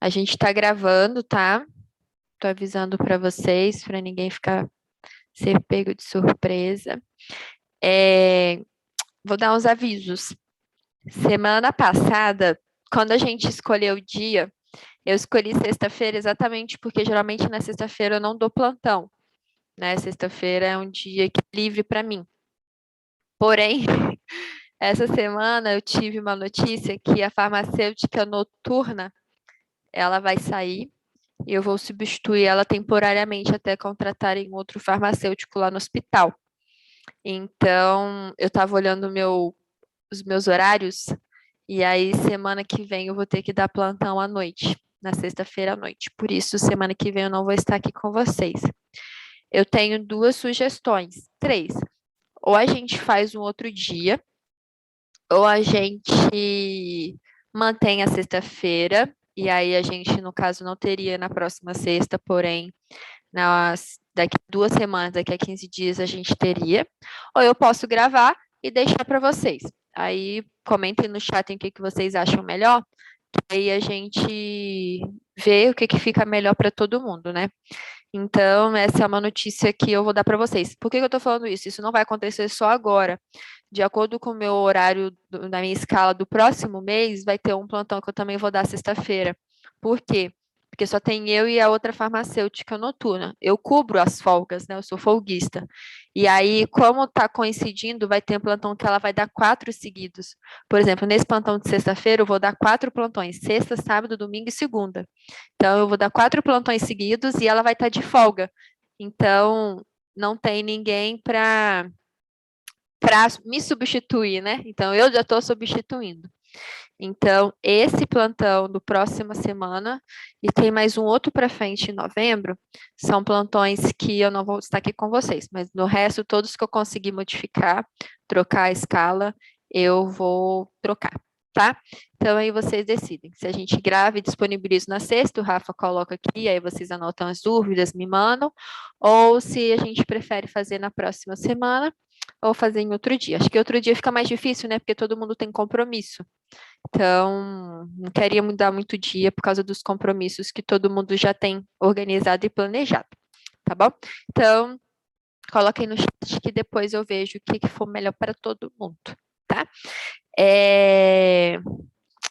A gente tá gravando, tá? Tô avisando para vocês, para ninguém ficar ser pego de surpresa. É, vou dar uns avisos. Semana passada, quando a gente escolheu o dia, eu escolhi sexta-feira exatamente porque geralmente na sexta-feira eu não dou plantão, né? Sexta-feira é um dia livre para mim. Porém, essa semana eu tive uma notícia que a farmacêutica noturna, ela vai sair e eu vou substituir ela temporariamente até contratarem outro farmacêutico lá no hospital. Então, eu estava olhando os meus horários, e aí semana que vem eu vou ter que dar plantão à noite, na sexta-feira à noite. Por isso, semana que vem eu não vou estar aqui com vocês. Eu tenho duas sugestões, três. Ou a gente faz um outro dia, ou a gente mantém a sexta-feira, e aí a gente, no caso, não teria na próxima sexta, porém daqui a 2 semanas, daqui a 15 dias, a gente teria. Ou eu posso gravar e deixar para vocês. Aí comentem no chat o que vocês acham melhor. Aí a gente vê o que fica melhor para todo mundo, né? Então, essa é uma notícia que eu vou dar para vocês. Por que eu estou falando isso? Isso não vai acontecer só agora. De acordo com o meu horário, na minha escala do próximo mês, vai ter um plantão que eu também vou dar sexta-feira. Por quê? Porque só tem eu e a outra farmacêutica noturna. Eu cubro as folgas, né? Eu sou folguista. E aí, como está coincidindo, vai ter um plantão que ela vai dar 4 seguidos. Por exemplo, nesse plantão de sexta-feira, eu vou dar 4 plantões: sexta, sábado, domingo e segunda. Então, eu vou dar 4 plantões seguidos e ela vai estar de folga. Então, não tem ninguém para me substituir, né? Então, eu já estou substituindo. Então, esse plantão do próxima semana, e tem mais um outro para frente em novembro, são plantões que eu não vou estar aqui com vocês, mas no resto, todos que eu conseguir modificar, trocar a escala, eu vou trocar, tá? Então, aí vocês decidem. Se a gente grava e disponibiliza na sexta, o Rafa coloca aqui, aí vocês anotam as dúvidas, me mandam, ou se a gente prefere fazer na próxima semana, ou fazer em outro dia. Acho que outro dia fica mais difícil, né? Porque todo mundo tem compromisso. Então, não queria mudar muito o dia por causa dos compromissos que todo mundo já tem organizado e planejado, tá bom? Então, coloquem no chat que depois eu vejo o que for melhor para todo mundo, tá?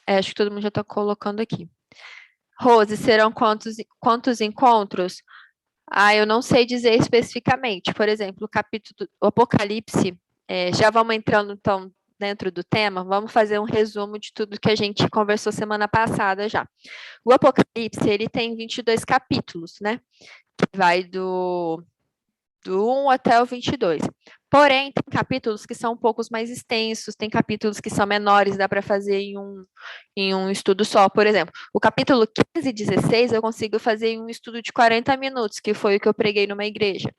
Acho que todo mundo já está colocando aqui. Rose, serão quantos encontros? Eu não sei dizer especificamente. Por exemplo, o Apocalipse, já vamos entrando então dentro do tema, vamos fazer um resumo de tudo que a gente conversou semana passada já. O Apocalipse, ele tem 22 capítulos, né? Que vai do 1 até o 22. Porém, tem capítulos que são um pouco mais extensos, tem capítulos que são menores, dá para fazer em um estudo só. Por exemplo, o capítulo 15 e 16 eu consigo fazer em um estudo de 40 minutos, que foi o que eu preguei numa igreja.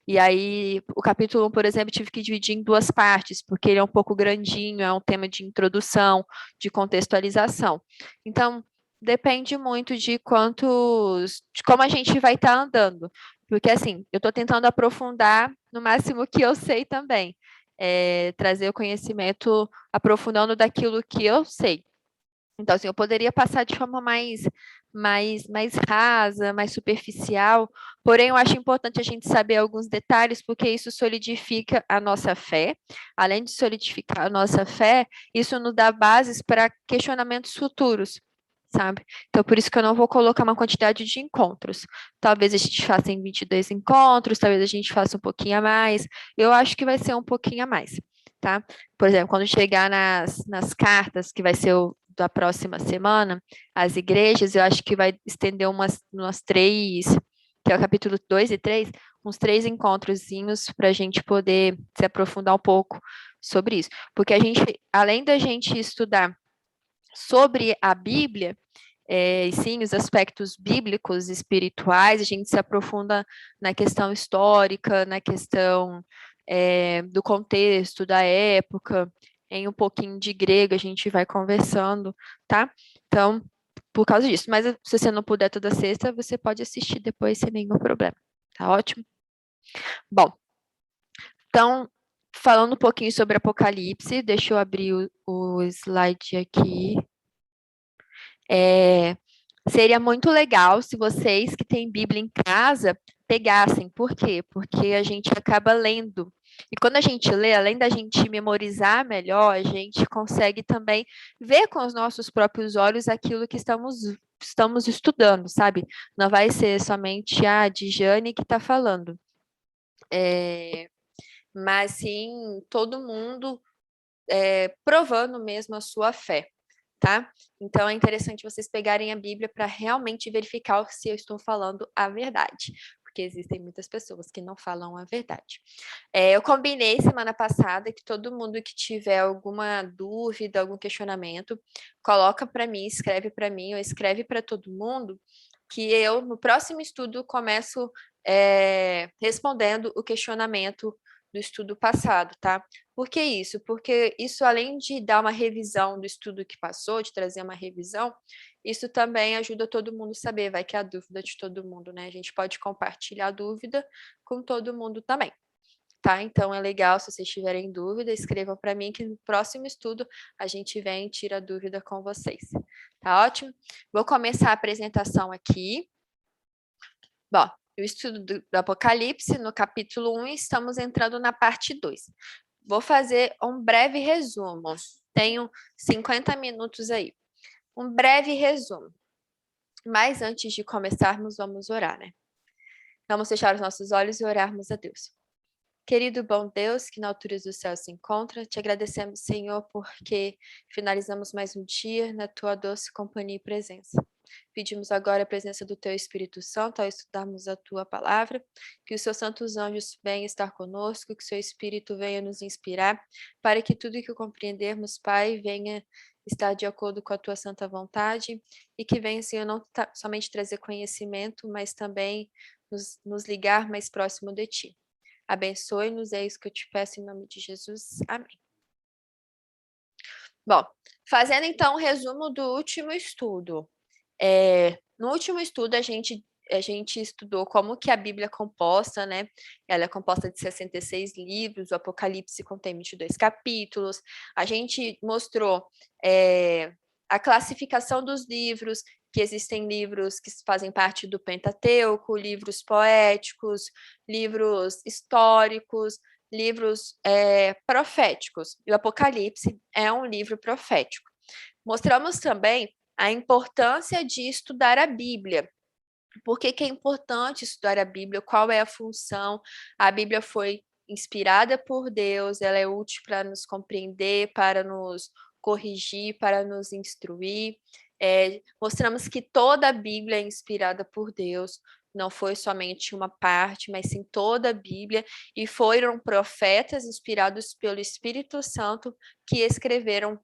E aí, o capítulo 1, por exemplo, tive que dividir em duas partes, porque ele é um pouco grandinho, é um tema de introdução, de contextualização. Então, depende muito de como a gente vai estar andando. Porque, assim, eu estou tentando aprofundar no máximo que eu sei também. Trazer o conhecimento aprofundando daquilo que eu sei. Então, assim, eu poderia passar de forma mais rasa, mais superficial, porém eu acho importante a gente saber alguns detalhes, porque isso solidifica a nossa fé. Além de solidificar a nossa fé, isso nos dá bases para questionamentos futuros, sabe? Então, por isso que eu não vou colocar uma quantidade de encontros. Talvez a gente faça em 22 encontros, talvez a gente faça um pouquinho a mais. Eu acho que vai ser um pouquinho a mais, tá? Por exemplo, quando chegar nas cartas, que vai ser da próxima semana, as igrejas, eu acho que vai estender umas 3, que é o capítulo 2 e 3, uns 3 encontrozinhos para a gente poder se aprofundar um pouco sobre isso. Porque além da gente estudar sobre a Bíblia, e sim, os aspectos bíblicos, espirituais, a gente se aprofunda na questão histórica, na questão do contexto, da época, em um pouquinho de grego, a gente vai conversando, tá? Então, por causa disso. Mas se você não puder toda sexta, você pode assistir depois sem nenhum problema. Tá ótimo? Bom, então, falando um pouquinho sobre Apocalipse, deixa eu abrir o slide aqui. Seria muito legal se vocês que têm Bíblia em casa pegassem. Por quê? Porque a gente acaba lendo. E quando a gente lê, além da gente memorizar melhor, a gente consegue também ver com os nossos próprios olhos aquilo que estamos estudando, sabe? Não vai ser somente a Dijane que está falando. Mas sim todo mundo provando mesmo a sua fé, tá? Então é interessante vocês pegarem a Bíblia para realmente verificar se eu estou falando a verdade, porque existem muitas pessoas que não falam a verdade. Eu combinei semana passada que todo mundo que tiver alguma dúvida, algum questionamento, coloca para mim, escreve para mim ou escreve para todo mundo, que eu no próximo estudo começo respondendo o questionamento do estudo passado, tá? Por que isso? Porque isso, além de dar uma revisão do estudo que passou, de trazer uma revisão, isso também ajuda todo mundo a saber, vai que é a dúvida de todo mundo, né? A gente pode compartilhar a dúvida com todo mundo também, tá? Então é legal, se vocês tiverem dúvida, escrevam para mim que no próximo estudo a gente vem e tira a dúvida com vocês. Tá ótimo? Vou começar a apresentação aqui. Bom, o estudo do Apocalipse, no capítulo 1, estamos entrando na parte 2. Vou fazer um breve resumo. Tenho 50 minutos aí. Um breve resumo. Mas antes de começarmos, vamos orar, né? Vamos fechar os nossos olhos e orarmos a Deus. Querido bom Deus, que na altura do céu se encontra, te agradecemos, Senhor, porque finalizamos mais um dia na tua doce companhia e presença. Pedimos agora a presença do teu Espírito Santo ao estudarmos a tua palavra, que os seus santos anjos venham estar conosco, que o seu Espírito venha nos inspirar, para que tudo que compreendermos, Pai, venha estar de acordo com a tua santa vontade e que venha, Senhor, não somente trazer conhecimento, mas também nos ligar mais próximo de ti. Abençoe-nos, é isso que eu te peço em nome de Jesus. Amém. Bom, fazendo então um resumo do último estudo. No último estudo, a gente estudou como que a Bíblia é composta, né? Ela é composta de 66 livros, o Apocalipse contém 22 capítulos. A gente mostrou a classificação dos livros, que existem livros que fazem parte do Pentateuco, livros poéticos, livros históricos, livros proféticos. E o Apocalipse é um livro profético. Mostramos também a importância de estudar a Bíblia. Por que é importante estudar a Bíblia? Qual é a função? A Bíblia foi inspirada por Deus, ela é útil para nos compreender, para nos corrigir, para nos instruir. Mostramos que toda a Bíblia é inspirada por Deus, não foi somente uma parte, mas sim toda a Bíblia, e foram profetas inspirados pelo Espírito Santo que escreveram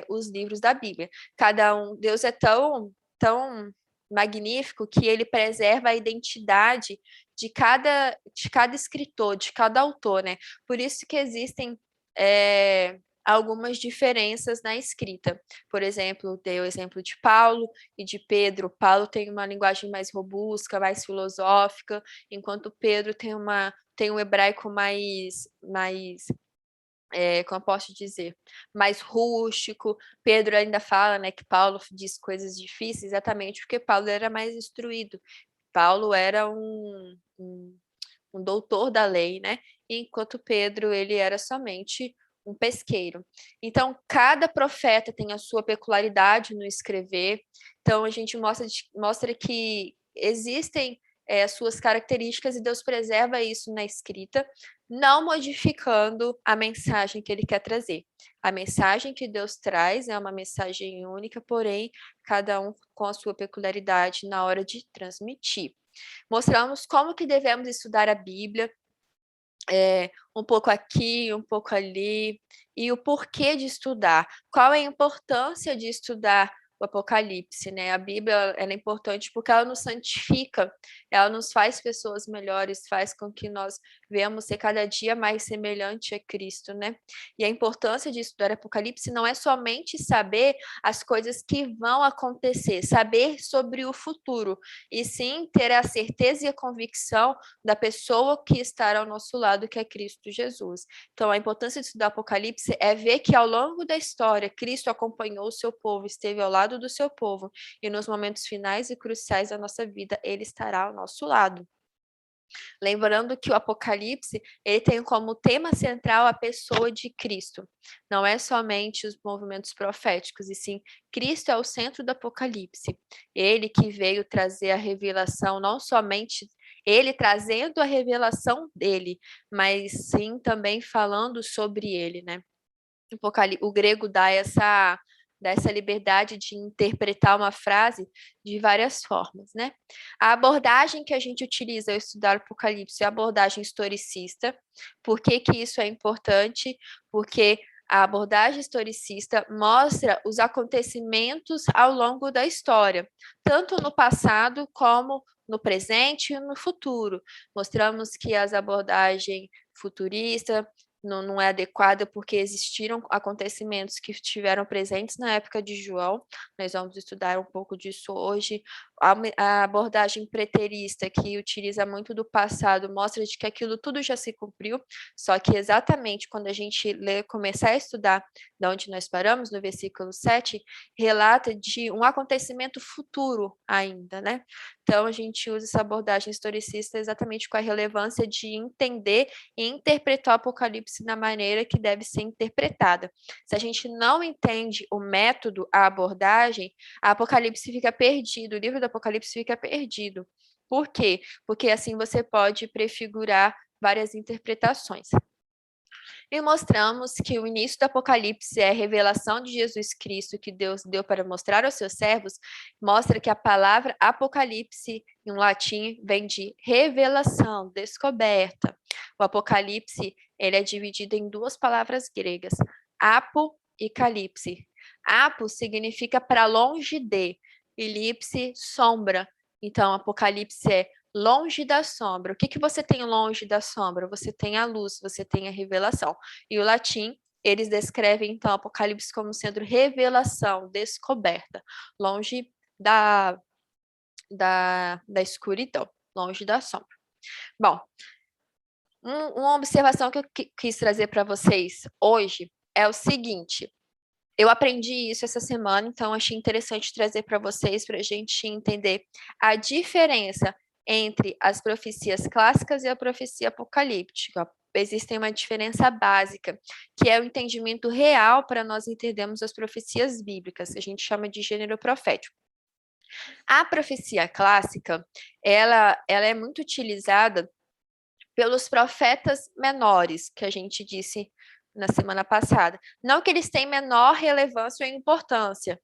os livros da Bíblia. Cada um, Deus é tão magnífico que ele preserva a identidade de cada escritor, de cada autor, né? Por isso que existem algumas diferenças na escrita. Por exemplo, dei o exemplo de Paulo e de Pedro. Paulo tem uma linguagem mais robusta, mais filosófica, enquanto Pedro tem um hebraico mais como eu posso dizer, mais rústico. Pedro ainda fala, né, que Paulo diz coisas difíceis, exatamente porque Paulo era mais instruído. Paulo era um doutor da lei, né? Enquanto Pedro, ele era somente um pesqueiro. Então, cada profeta tem a sua peculiaridade no escrever. Então, a gente mostra que existem as suas características e Deus preserva isso na escrita, não modificando a mensagem que ele quer trazer. A mensagem que Deus traz é uma mensagem única, porém, cada um com a sua peculiaridade na hora de transmitir. Mostramos como que devemos estudar a Bíblia, um pouco aqui, um pouco ali, e o porquê de estudar. Qual é a importância de estudar o Apocalipse, né? A Bíblia ela é importante porque ela nos santifica, ela nos faz pessoas melhores, faz com que nós venhamos ser cada dia mais semelhante a Cristo, né? E a importância de estudar Apocalipse não é somente saber as coisas que vão acontecer, saber sobre o futuro, e sim ter a certeza e a convicção da pessoa que está ao nosso lado, que é Cristo Jesus. Então, a importância de estudar Apocalipse é ver que ao longo da história, Cristo acompanhou o seu povo, esteve ao lado do seu povo, e nos momentos finais e cruciais da nossa vida, ele estará ao nosso lado. Lembrando que o Apocalipse, ele tem como tema central a pessoa de Cristo. Não é somente os movimentos proféticos, e sim, Cristo é o centro do Apocalipse. Ele que veio trazer a revelação, não somente ele trazendo a revelação dele, mas sim também falando sobre ele, né? O grego dá essa liberdade de interpretar uma frase de várias formas, né? A abordagem que a gente utiliza ao estudar o Apocalipse é a abordagem historicista. Por que que isso é importante? Porque a abordagem historicista mostra os acontecimentos ao longo da história, tanto no passado como no presente e no futuro. Mostramos que as abordagens futurista não é adequada porque existiram acontecimentos que estiveram presentes na época de João. Nós vamos estudar um pouco disso hoje. A abordagem preterista, que utiliza muito do passado, mostra de que aquilo tudo já se cumpriu, só que exatamente quando a gente começar a estudar de onde nós paramos, no versículo 7, relata de um acontecimento futuro ainda, né? Então, a gente usa essa abordagem historicista exatamente com a relevância de entender e interpretar o Apocalipse da maneira que deve ser interpretada. Se a gente não entende o método, a abordagem, a Apocalipse fica perdido, o livro do Apocalipse fica perdido. Por quê? Porque assim você pode prefigurar várias interpretações. E mostramos que o início do Apocalipse é a revelação de Jesus Cristo que Deus deu para mostrar aos seus servos, mostra que a palavra Apocalipse, em latim, vem de revelação, descoberta. O Apocalipse, ele é dividido em duas palavras gregas, apo e calipse. Apo significa para longe de, e lipse, sombra. Então, Apocalipse é longe da sombra. O que que você tem longe da sombra? Você tem a luz, você tem a revelação. E o latim, eles descrevem, então, Apocalipse como sendo revelação, descoberta, longe da escuridão, longe da sombra. Bom, uma observação que eu quis trazer para vocês hoje é o seguinte. Eu aprendi isso essa semana, então achei interessante trazer para vocês, para a gente entender a diferença entre as profecias clássicas e a profecia apocalíptica. Existem uma diferença básica, que é o entendimento real para nós entendermos as profecias bíblicas, que a gente chama de gênero profético. A profecia clássica, ela é muito utilizada pelos profetas menores, que a gente disse na semana passada. Não que eles têm menor relevância ou importância,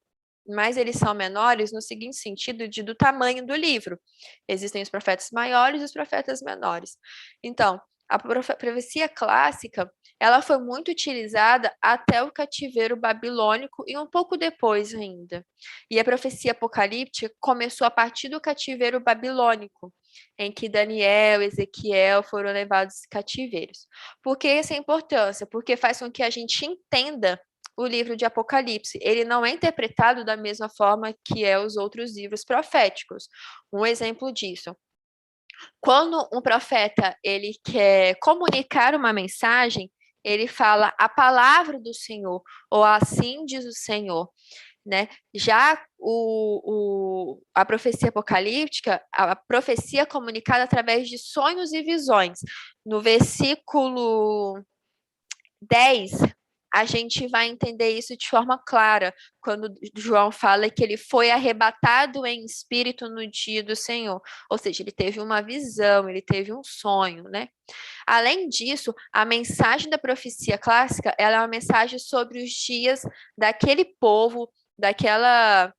mas eles são menores no seguinte sentido do tamanho do livro. Existem os profetas maiores e os profetas menores. Então, a profecia clássica, ela foi muito utilizada até o cativeiro babilônico e um pouco depois ainda. E a profecia apocalíptica começou a partir do cativeiro babilônico, em que Daniel, Ezequiel foram levados cativeiros. Por que essa importância? Porque faz com que a gente entenda o livro de Apocalipse. Ele não é interpretado da mesma forma que os outros livros proféticos. Um exemplo disso. Quando um profeta ele quer comunicar uma mensagem, ele fala a palavra do Senhor, ou assim diz o Senhor. Né? Já a profecia apocalíptica, a profecia comunicada através de sonhos e visões. No versículo 10, a gente vai entender isso de forma clara, quando João fala que ele foi arrebatado em espírito no dia do Senhor. Ou seja, ele teve uma visão, ele teve um sonho, né? Além disso, a mensagem da profecia clássica, ela é uma mensagem sobre os dias daquele povo, daquela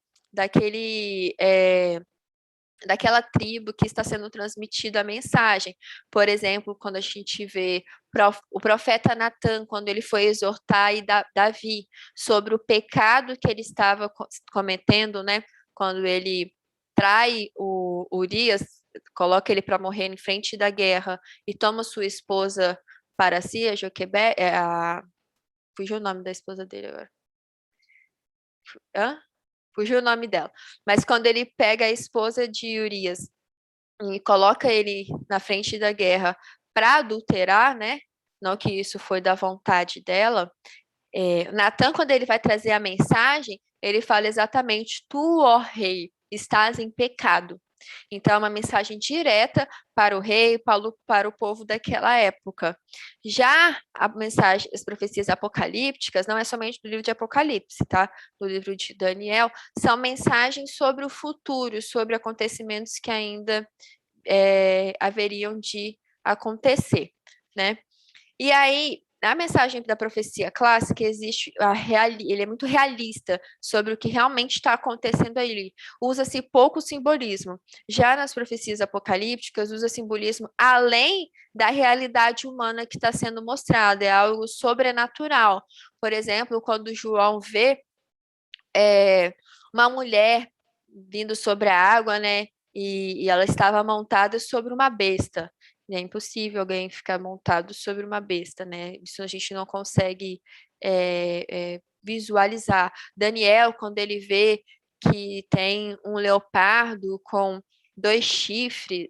tribo que está sendo transmitida a mensagem. Por exemplo, quando a gente vê o profeta Natan, quando ele foi exortar Davi sobre o pecado que ele estava cometendo, né? Quando ele trai o Urias, coloca ele para morrer em frente da guerra e toma sua esposa para si, a Joquebede, fugiu o nome da esposa dele agora. Hã? Fugiu o nome dela. Mas quando ele pega a esposa de Urias e coloca ele na frente da guerra para adulterar, né? Não que isso foi da vontade dela. Natan, quando ele vai trazer a mensagem, ele fala exatamente: Tu, ó rei, estás em pecado. Então, é uma mensagem direta para o rei, para o povo daquela época. Já a mensagem, as profecias apocalípticas, não é somente do livro de Apocalipse, tá? Do livro de Daniel, são mensagens sobre o futuro, sobre acontecimentos que ainda haveriam de acontecer, né? E aí, na mensagem da profecia clássica, existe ele é muito realista sobre o que realmente está acontecendo ali. Usa-se pouco simbolismo. Já nas profecias apocalípticas, usa simbolismo além da realidade humana que está sendo mostrada, é algo sobrenatural. Por exemplo, quando João vê uma mulher vindo sobre a água, né? E ela estava montada sobre uma besta. É impossível alguém ficar montado sobre uma besta, né? Isso a gente não consegue visualizar. Daniel, quando ele vê que tem um leopardo com 2 chifres,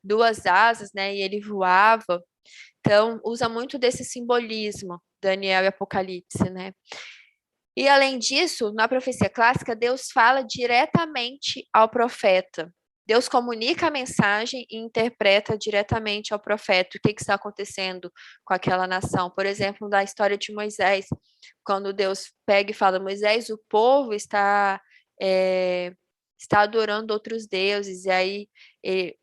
2 asas, né? E ele voava. Então, usa muito desse simbolismo, Daniel e Apocalipse, né? E além disso, na profecia clássica, Deus fala diretamente ao profeta. Deus comunica a mensagem e interpreta diretamente ao profeta o que está acontecendo com aquela nação. Por exemplo, da história de Moisés, quando Deus pega e fala: Moisés, o povo está adorando outros deuses. E aí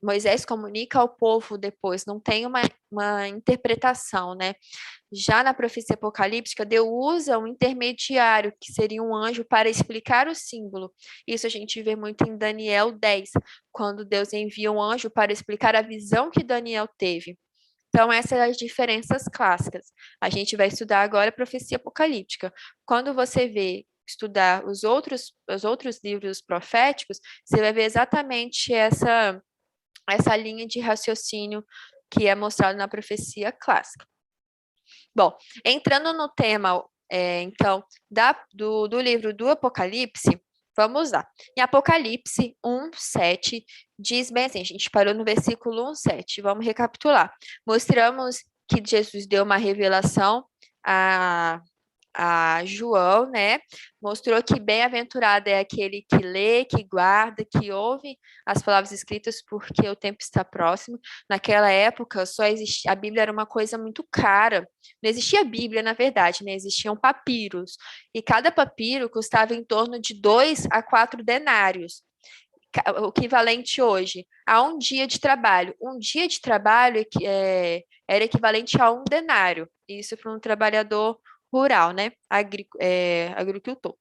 Moisés comunica ao povo depois, não tem uma interpretação, né? Já na profecia apocalíptica, Deus usa um intermediário, que seria um anjo, para explicar o símbolo. Isso a gente vê muito em Daniel 10, quando Deus envia um anjo para explicar a visão que Daniel teve. Então, essas são as diferenças clássicas. A gente vai estudar agora a profecia apocalíptica. Quando você estudar os outros livros proféticos, você vai ver exatamente essa linha de raciocínio que é mostrado na profecia clássica. Bom, entrando no tema, então, do livro do Apocalipse, vamos lá. Em Apocalipse 1:7, diz bem assim, a gente parou no versículo 1:7, vamos recapitular. Mostramos que Jesus deu uma revelação a João, né? Mostrou que bem-aventurado é aquele que lê, que guarda, que ouve as palavras escritas, porque o tempo está próximo. Naquela época, só existia, a Bíblia era uma coisa muito cara. Não existia Bíblia, na verdade, né? Existiam papiros. E cada papiro custava em torno de 2 a 4 denários. O equivalente hoje a um dia de trabalho. Um dia de trabalho era equivalente a um denário. Isso para um trabalhador rural, né? Agricultor.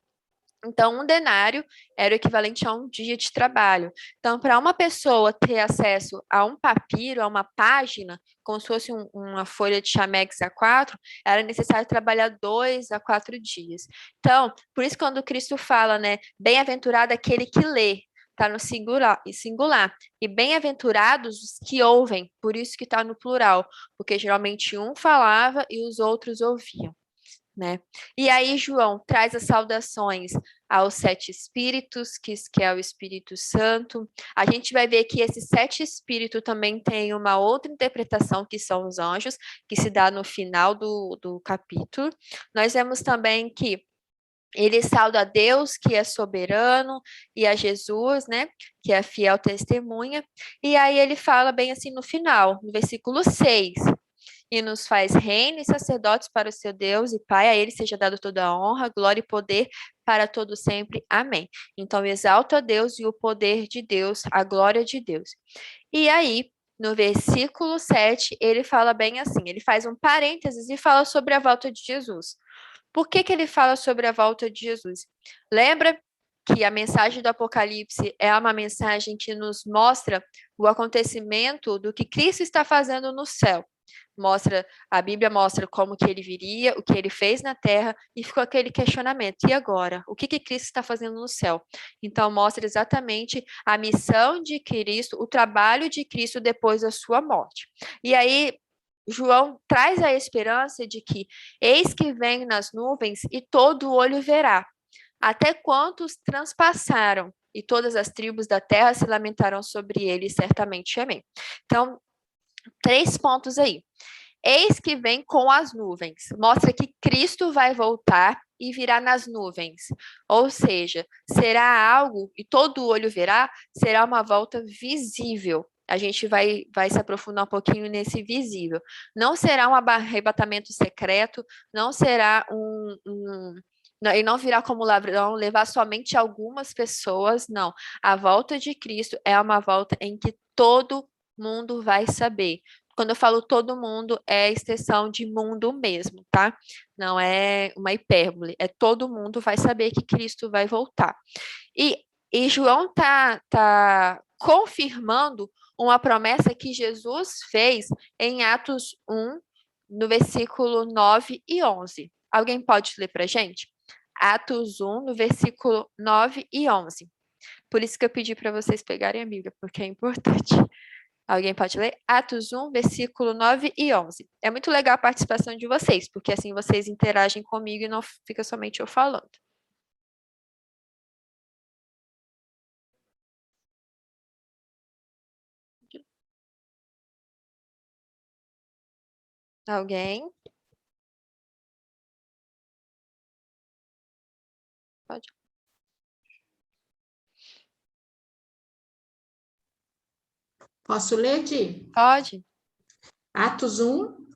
Então, um denário era o equivalente a um dia de trabalho. Então, para uma pessoa ter acesso a um papiro, a uma página, como se fosse uma folha de chamex A4, era necessário trabalhar 2 a 4 dias. Então, por isso quando Cristo fala, né, bem-aventurado aquele que lê, está no singular. E bem-aventurados os que ouvem, por isso que está no plural, porque geralmente um falava e os outros ouviam. Né? E aí, João traz as saudações aos 7 espíritos, que é o Espírito Santo. A gente vai ver que esses 7 espíritos também tem uma outra interpretação, que são os anjos, que se dá no final do capítulo. Nós vemos também que ele sauda a Deus, que é soberano, e a Jesus, né, que é fiel testemunha. E aí ele fala bem assim no final, no versículo 6, e nos faz reino e sacerdotes para o seu Deus e Pai, a ele seja dado toda a honra, glória e poder para todo sempre. Amém. Então, exalta a Deus e o poder de Deus, a glória de Deus. E aí, no versículo 7, ele fala bem assim, ele faz um parênteses e fala sobre a volta de Jesus. Por que ele fala sobre a volta de Jesus? Lembra que a mensagem do Apocalipse é uma mensagem que nos mostra o acontecimento do que Cristo está fazendo no céu. A Bíblia mostra como que ele viria, o que ele fez na terra, e ficou aquele questionamento: e agora? O que Cristo está fazendo no céu? Então, mostra exatamente a missão de Cristo, o trabalho de Cristo depois da sua morte. E aí, João traz a esperança de que eis que vem nas nuvens e todo olho verá, até quantos transpassaram, e todas as tribos da terra se lamentaram sobre ele, certamente amém. Então, 3 pontos aí. Eis que vem com as nuvens. Mostra que Cristo vai voltar e virá nas nuvens. Ou seja, será algo, e todo olho verá, será uma volta visível. A gente vai se aprofundar um pouquinho nesse visível. Não será um arrebatamento secreto, não será e não virá como ladrão, levar somente algumas pessoas, não. A volta de Cristo é uma volta em que todo mundo vai saber. Quando eu falo todo mundo, é a extensão de mundo mesmo, tá? Não é uma hipérbole. É todo mundo vai saber que Cristo vai voltar. E João tá confirmando uma promessa que Jesus fez em Atos 1, no versículo 9 e 11. Alguém pode ler para gente? Atos 1, no versículo 9 e 11. Por isso que eu pedi para vocês pegarem a Bíblia, porque é importante. Alguém pode ler? Atos 1, versículo 9 e 11. É muito legal a participação de vocês, porque assim vocês interagem comigo e não fica somente eu falando. Alguém? Pode. Posso ler, Di? Pode. Atos 1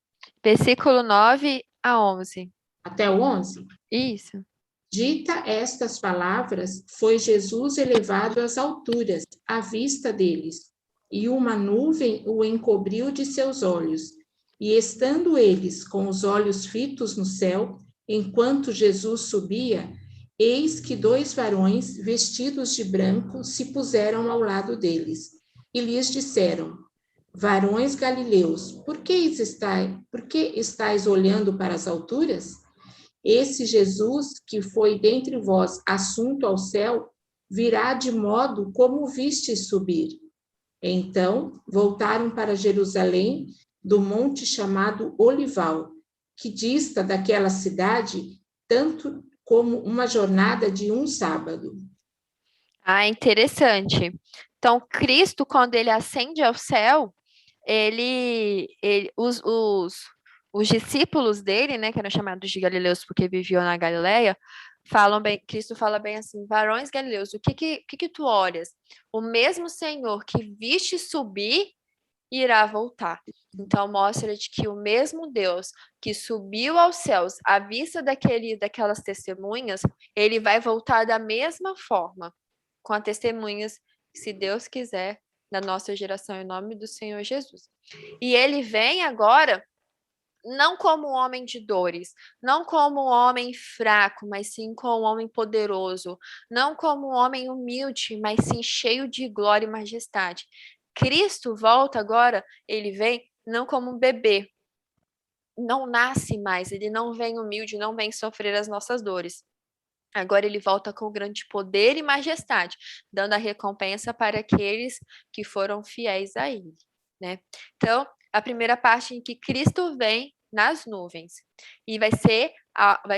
Versículo 9 a 11. até o 11. Isso. Dita estas palavras, foi Jesus elevado às alturas, à vista deles, e uma nuvem o encobriu de seus olhos. E estando eles com os olhos fitos no céu, enquanto Jesus subia, eis que 2 varões, vestidos de branco, se puseram ao lado deles, e lhes disseram: Varões galileus, por que estáis olhando para as alturas? Esse Jesus que foi dentre vós assunto ao céu, virá de modo como vistes subir. Então voltaram para Jerusalém, do monte chamado Olival, que dista daquela cidade tanto como uma jornada de um sábado. Ah, interessante. Então, Cristo, quando ele ascende ao céu, os discípulos dele, né, que eram chamados de galileus porque viviam na Galileia, falam bem, Cristo fala bem assim: varões galileus, o que tu olhas? O mesmo Senhor que viste subir irá voltar. Então mostra de que o mesmo Deus que subiu aos céus à vista daquelas testemunhas, ele vai voltar da mesma forma, com as testemunhas, se Deus quiser, da nossa geração, em nome do Senhor Jesus. E ele vem agora não como homem de dores, não como homem fraco, mas sim como homem poderoso, não como homem humilde, mas sim cheio de glória e majestade. Cristo volta agora, ele vem não como um bebê, não nasce mais, ele não vem humilde, não vem sofrer as nossas dores. Agora ele volta com grande poder e majestade, dando a recompensa para aqueles que foram fiéis a ele, né? Então, a primeira parte em que Cristo vem nas nuvens e vai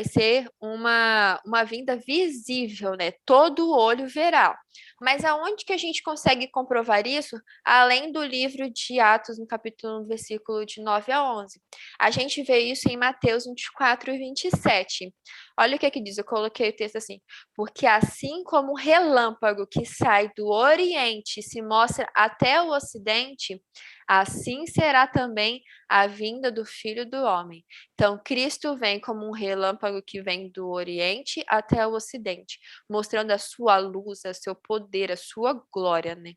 ser uma vinda visível, né? Todo olho verá. Mas aonde que a gente consegue comprovar isso? Além do livro de Atos, no capítulo 1, versículo de 9 a 11. A gente vê isso em Mateus 24 e 27. Olha o que que diz, eu coloquei o texto assim: porque assim como um relâmpago que sai do Oriente e se mostra até o Ocidente, assim será também a vinda do Filho do Homem. Então, Cristo vem como um relâmpago que vem do Oriente até o Ocidente, mostrando a sua luz, o seu poder, a sua glória, né?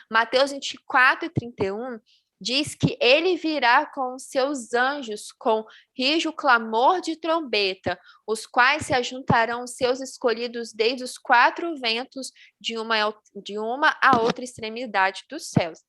Mateus 24 e 31 diz que ele virá com os seus anjos com rijo clamor de trombeta, os quais se ajuntarão os seus escolhidos desde os 4 ventos de uma a outra extremidade dos céus.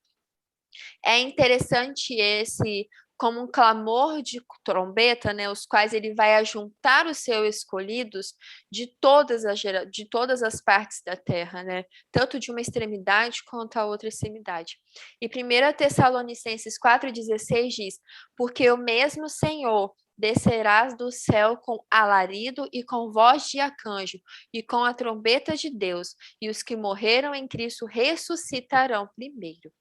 É interessante esse como um clamor de trombeta, né, os quais ele vai ajuntar os seus escolhidos de todas as partes da terra, né, tanto de uma extremidade quanto a outra extremidade. E 1 Tessalonicenses 4,16 diz: porque o mesmo Senhor descerás do céu com alarido e com voz de arcanjo e com a trombeta de Deus, e os que morreram em Cristo ressuscitarão primeiro.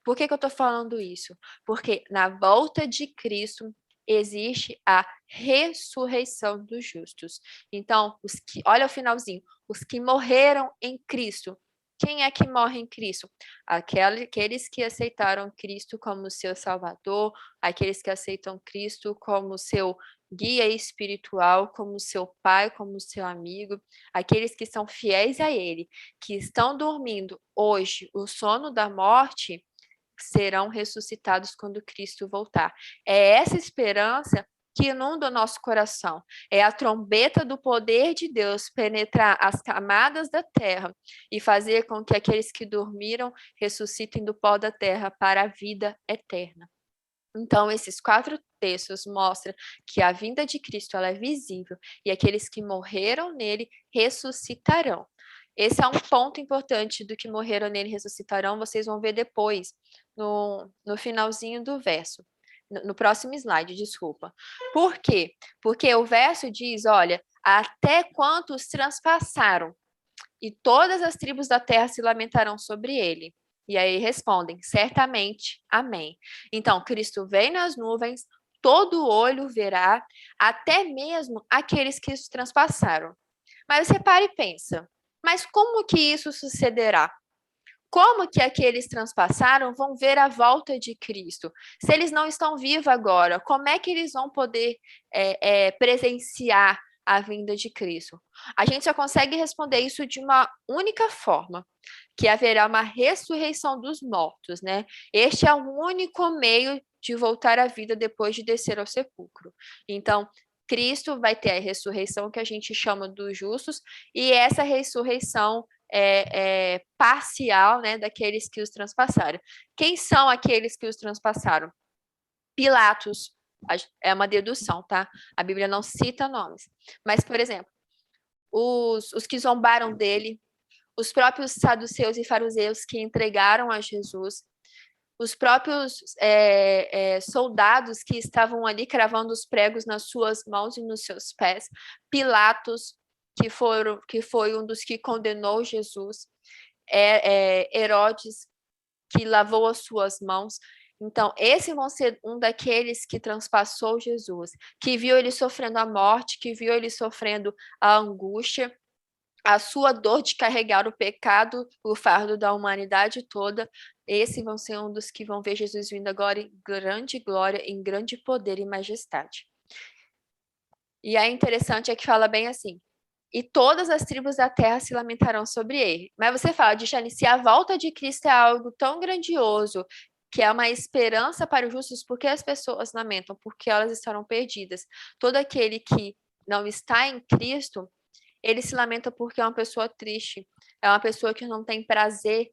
Por que eu estou falando isso? Porque na volta de Cristo existe a ressurreição dos justos. Então, olha o finalzinho, os que morreram em Cristo. Quem é que morre em Cristo? Aqueles que aceitaram Cristo como seu Salvador, aqueles que aceitam Cristo como seu guia espiritual, como seu pai, como seu amigo, aqueles que são fiéis a Ele, que estão dormindo hoje o sono da morte, serão ressuscitados quando Cristo voltar. É essa esperança que inunda o nosso coração. É a trombeta do poder de Deus penetrar as camadas da terra e fazer com que aqueles que dormiram ressuscitem do pó da terra para a vida eterna. Então, esses 4 textos mostram que a vinda de Cristo ela é visível e aqueles que morreram nele ressuscitarão. Esse é um ponto importante do que morreram nele ressuscitarão, vocês vão ver depois, no finalzinho do verso. No próximo slide, desculpa. Por quê? Porque o verso diz, olha, até quantos transpassaram, e todas as tribos da terra se lamentarão sobre ele. E aí respondem, certamente, amém. Então, Cristo vem nas nuvens, todo olho verá, até mesmo aqueles que os transpassaram. Mas você para e pensa, mas como que isso sucederá? Como que aqueles transpassaram vão ver a volta de Cristo? Se eles não estão vivos agora, como é que eles vão poder presenciar a vinda de Cristo? A gente só consegue responder isso de uma única forma, que haverá uma ressurreição dos mortos, né? Este é o único meio de voltar à vida depois de descer ao sepulcro. Então, Cristo vai ter a ressurreição que a gente chama dos justos, e essa ressurreição parcial, né, daqueles que os transpassaram. Quem são aqueles que os transpassaram? Pilatos, é uma dedução, tá? A Bíblia não cita nomes. Mas, por exemplo, os que zombaram dele, os próprios saduceus e fariseus que entregaram a Jesus, os próprios soldados que estavam ali cravando os pregos nas suas mãos e nos seus pés, Pilatos, que foi um dos que condenou Jesus, Herodes, que lavou as suas mãos. Então, esse vão ser um daqueles que transpassou Jesus, que viu ele sofrendo a morte, que viu ele sofrendo a angústia, a sua dor de carregar o pecado, o fardo da humanidade toda. Esse vão ser um dos que vão ver Jesus vindo agora em grande glória, em grande poder e majestade. E é interessante que fala bem assim, e todas as tribos da terra se lamentarão sobre ele. Mas você fala, Jane, se a volta de Cristo é algo tão grandioso, que é uma esperança para os justos, por que as pessoas lamentam? Porque elas estarão perdidas. Todo aquele que não está em Cristo, ele se lamenta porque é uma pessoa triste, é uma pessoa que não tem prazer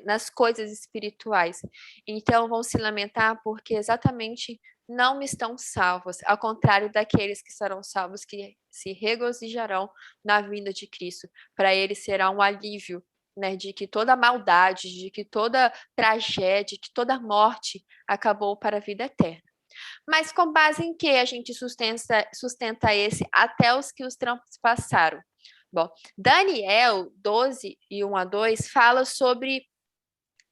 nas coisas espirituais. Então, vão se lamentar porque exatamente não estão salvos, ao contrário daqueles que serão salvos, que se regozijarão na vinda de Cristo. Para eles será um alívio, né, de que toda maldade, de que toda tragédia, que toda morte acabou para a vida eterna. Mas com base em que a gente sustenta esse até os que os transpassaram? Bom, Daniel 12, 1-2, fala sobre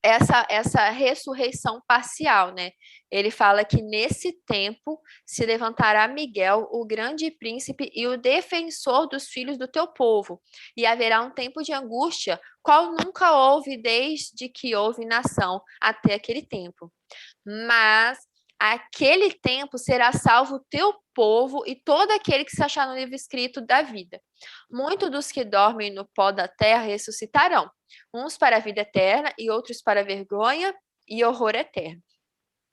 essa ressurreição parcial, né? Ele fala que nesse tempo se levantará Miguel, o grande príncipe e o defensor dos filhos do teu povo, e haverá um tempo de angústia, qual nunca houve desde que houve nação até aquele tempo. Mas aquele tempo será salvo o teu povo e todo aquele que se achar no livro escrito da vida. Muitos dos que dormem no pó da terra ressuscitarão, uns para a vida eterna e outros para a vergonha e horror eterno.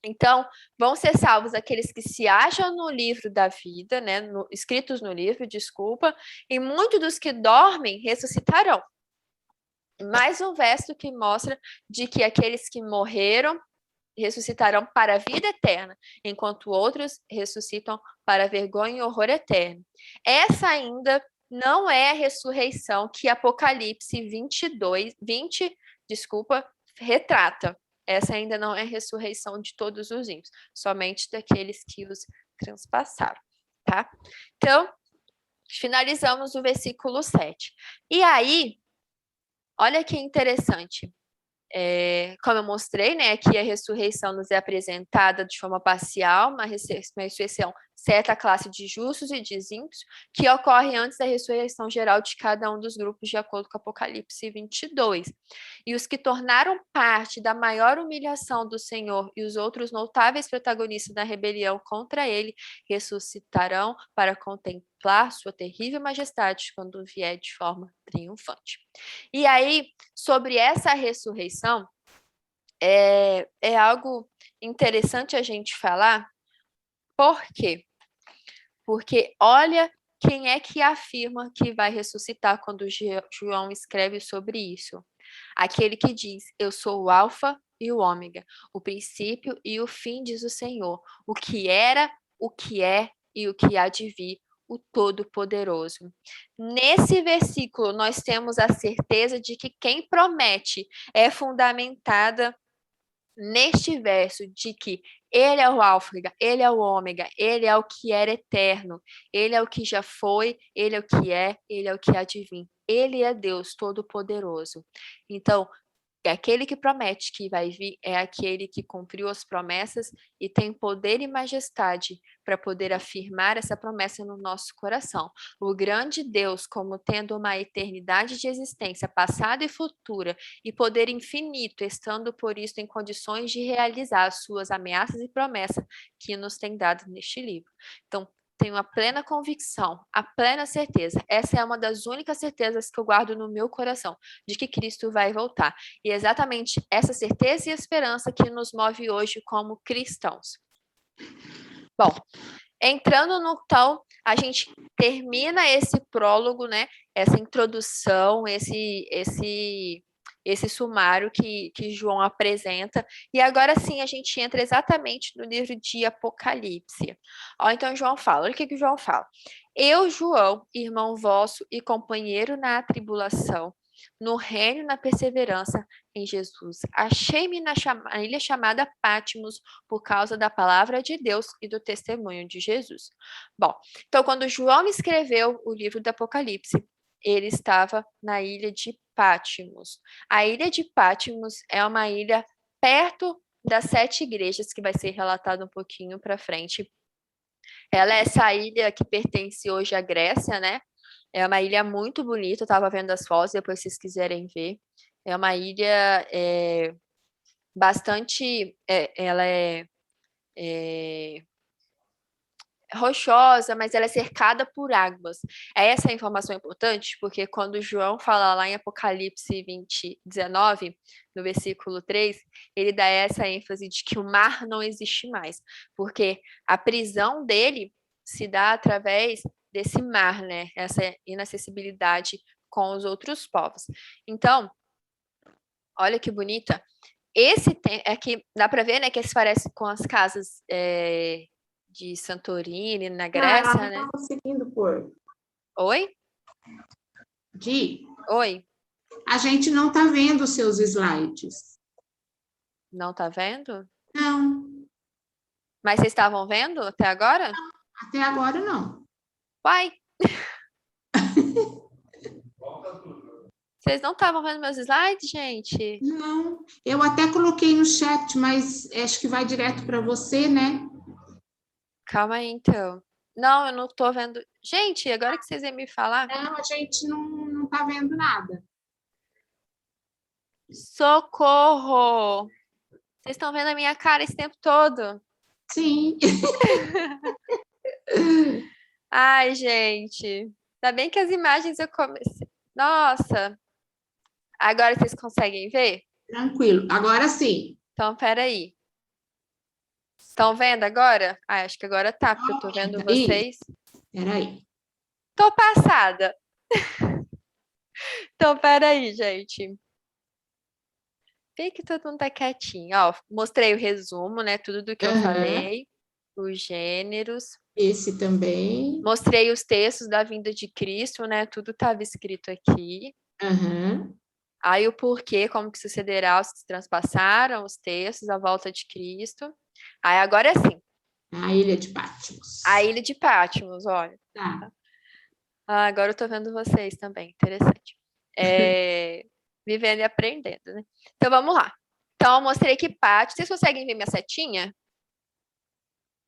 Então, vão ser salvos aqueles que se acham no livro da vida, né, escritos no livro, desculpa, e muitos dos que dormem ressuscitarão. Mais um verso que mostra de que aqueles que morreram ressuscitarão para a vida eterna, enquanto outros ressuscitam para a vergonha e horror eterno. Essa ainda não é a ressurreição que Apocalipse 20, retrata. Essa ainda não é a ressurreição de todos os ímpios, somente daqueles que os transpassaram, tá? Então, finalizamos o versículo 7. E aí, olha que interessante. Como eu mostrei, né, aqui a ressurreição nos é apresentada de forma parcial, uma ressurreição certa classe de justos e de ímpios, que ocorre antes da ressurreição geral de cada um dos grupos, de acordo com Apocalipse 22. E os que tornaram parte da maior humilhação do Senhor e os outros notáveis protagonistas da rebelião contra ele ressuscitarão para contemplar sua terrível majestade quando vier de forma triunfante. E aí, sobre essa ressurreição, é algo interessante a gente falar. Por quê? Porque olha quem é que afirma que vai ressuscitar quando João escreve sobre isso. Aquele que diz, eu sou o alfa e o ômega, o princípio e o fim, diz o Senhor, o que era, o que é e o que há de vir, o Todo-Poderoso. Nesse versículo, nós temos a certeza de que quem promete é fundamentada neste verso de que ele é o alfa, ele é o ômega, ele é o que era eterno, ele é o que já foi, ele é o que é, ele é o que há de vir. Ele é Deus Todo-Poderoso. Então, aquele que promete que vai vir é aquele que cumpriu as promessas e tem poder e majestade para poder afirmar essa promessa no nosso coração. O grande Deus, como tendo uma eternidade de existência passada e futura e poder infinito, estando por isso em condições de realizar as suas ameaças e promessas que nos tem dado neste livro. Então, tenho a plena convicção, a plena certeza. Essa é uma das únicas certezas que eu guardo no meu coração, de que Cristo vai voltar. E é exatamente essa certeza e esperança que nos move hoje como cristãos. Bom, entrando no então, a gente termina esse prólogo, né? Essa introdução, esse sumário que João apresenta. E agora sim a gente entra exatamente no livro de Apocalipse. Ó, então João fala, olha o que João fala. Eu, João, irmão vosso e companheiro na tribulação, no reino, na perseverança em Jesus. Achei-me na ilha chamada Patmos por causa da palavra de Deus e do testemunho de Jesus. Bom, então quando João escreveu o livro do Apocalipse, ele estava na ilha de Patmos. A ilha de Patmos é uma ilha perto das 7 igrejas, que vai ser relatado um pouquinho para frente. Ela é essa ilha que pertence hoje à Grécia, né? É uma ilha muito bonita, eu estava vendo as fotos, depois se vocês quiserem ver. É uma ilha bastante... ela é rochosa, mas ela é cercada por águas. Essa é a informação importante, porque quando João fala lá em Apocalipse 19, no versículo 3, ele dá essa ênfase de que o mar não existe mais, porque a prisão dele se dá através desse mar, né? Essa inacessibilidade com os outros povos. Então, olha que bonita. Esse aqui dá para ver, né, que se parece com as casas de Santorini, na Grécia, não né? tá conseguindo pôr. Oi? Di, Oi? a gente não está vendo os seus slides. Não tá vendo? Não, Mas vocês estavam vendo até agora? até agora não. Uai! Vocês não estavam vendo meus slides, gente? Não, eu até coloquei no chat, mas acho que vai direto para você, né? Calma aí, então. Não, eu não tô vendo. Gente, agora que vocês iam me falar. Não, a gente não tá vendo nada. Socorro! Vocês estão vendo a minha cara esse tempo todo? Sim. Ai, gente. Ainda bem que as imagens eu comecei. Nossa! Agora vocês conseguem ver? Tranquilo. Agora sim. Então, peraí. Estão vendo agora? Ah, acho que agora tá, porque eu tô vendo vocês. Peraí. Tô passada. Então, peraí, gente. Fique todo mundo tá quietinho. Ó, mostrei o resumo, né? Tudo do que eu Aham. falei, os gêneros. Esse também. Mostrei os textos da vinda de Cristo, né? Tudo estava escrito aqui. Aham. Aí o porquê, como que sucederá, os que se transpassaram, os textos, a volta de Cristo. Aí agora sim, A Ilha de a Patmos. ilha de Patmos, olha. Tá. Ah, agora eu tô vendo vocês também, interessante. É, vivendo e aprendendo, né? Então vamos lá. Então eu mostrei que Patmos, vocês conseguem ver minha setinha?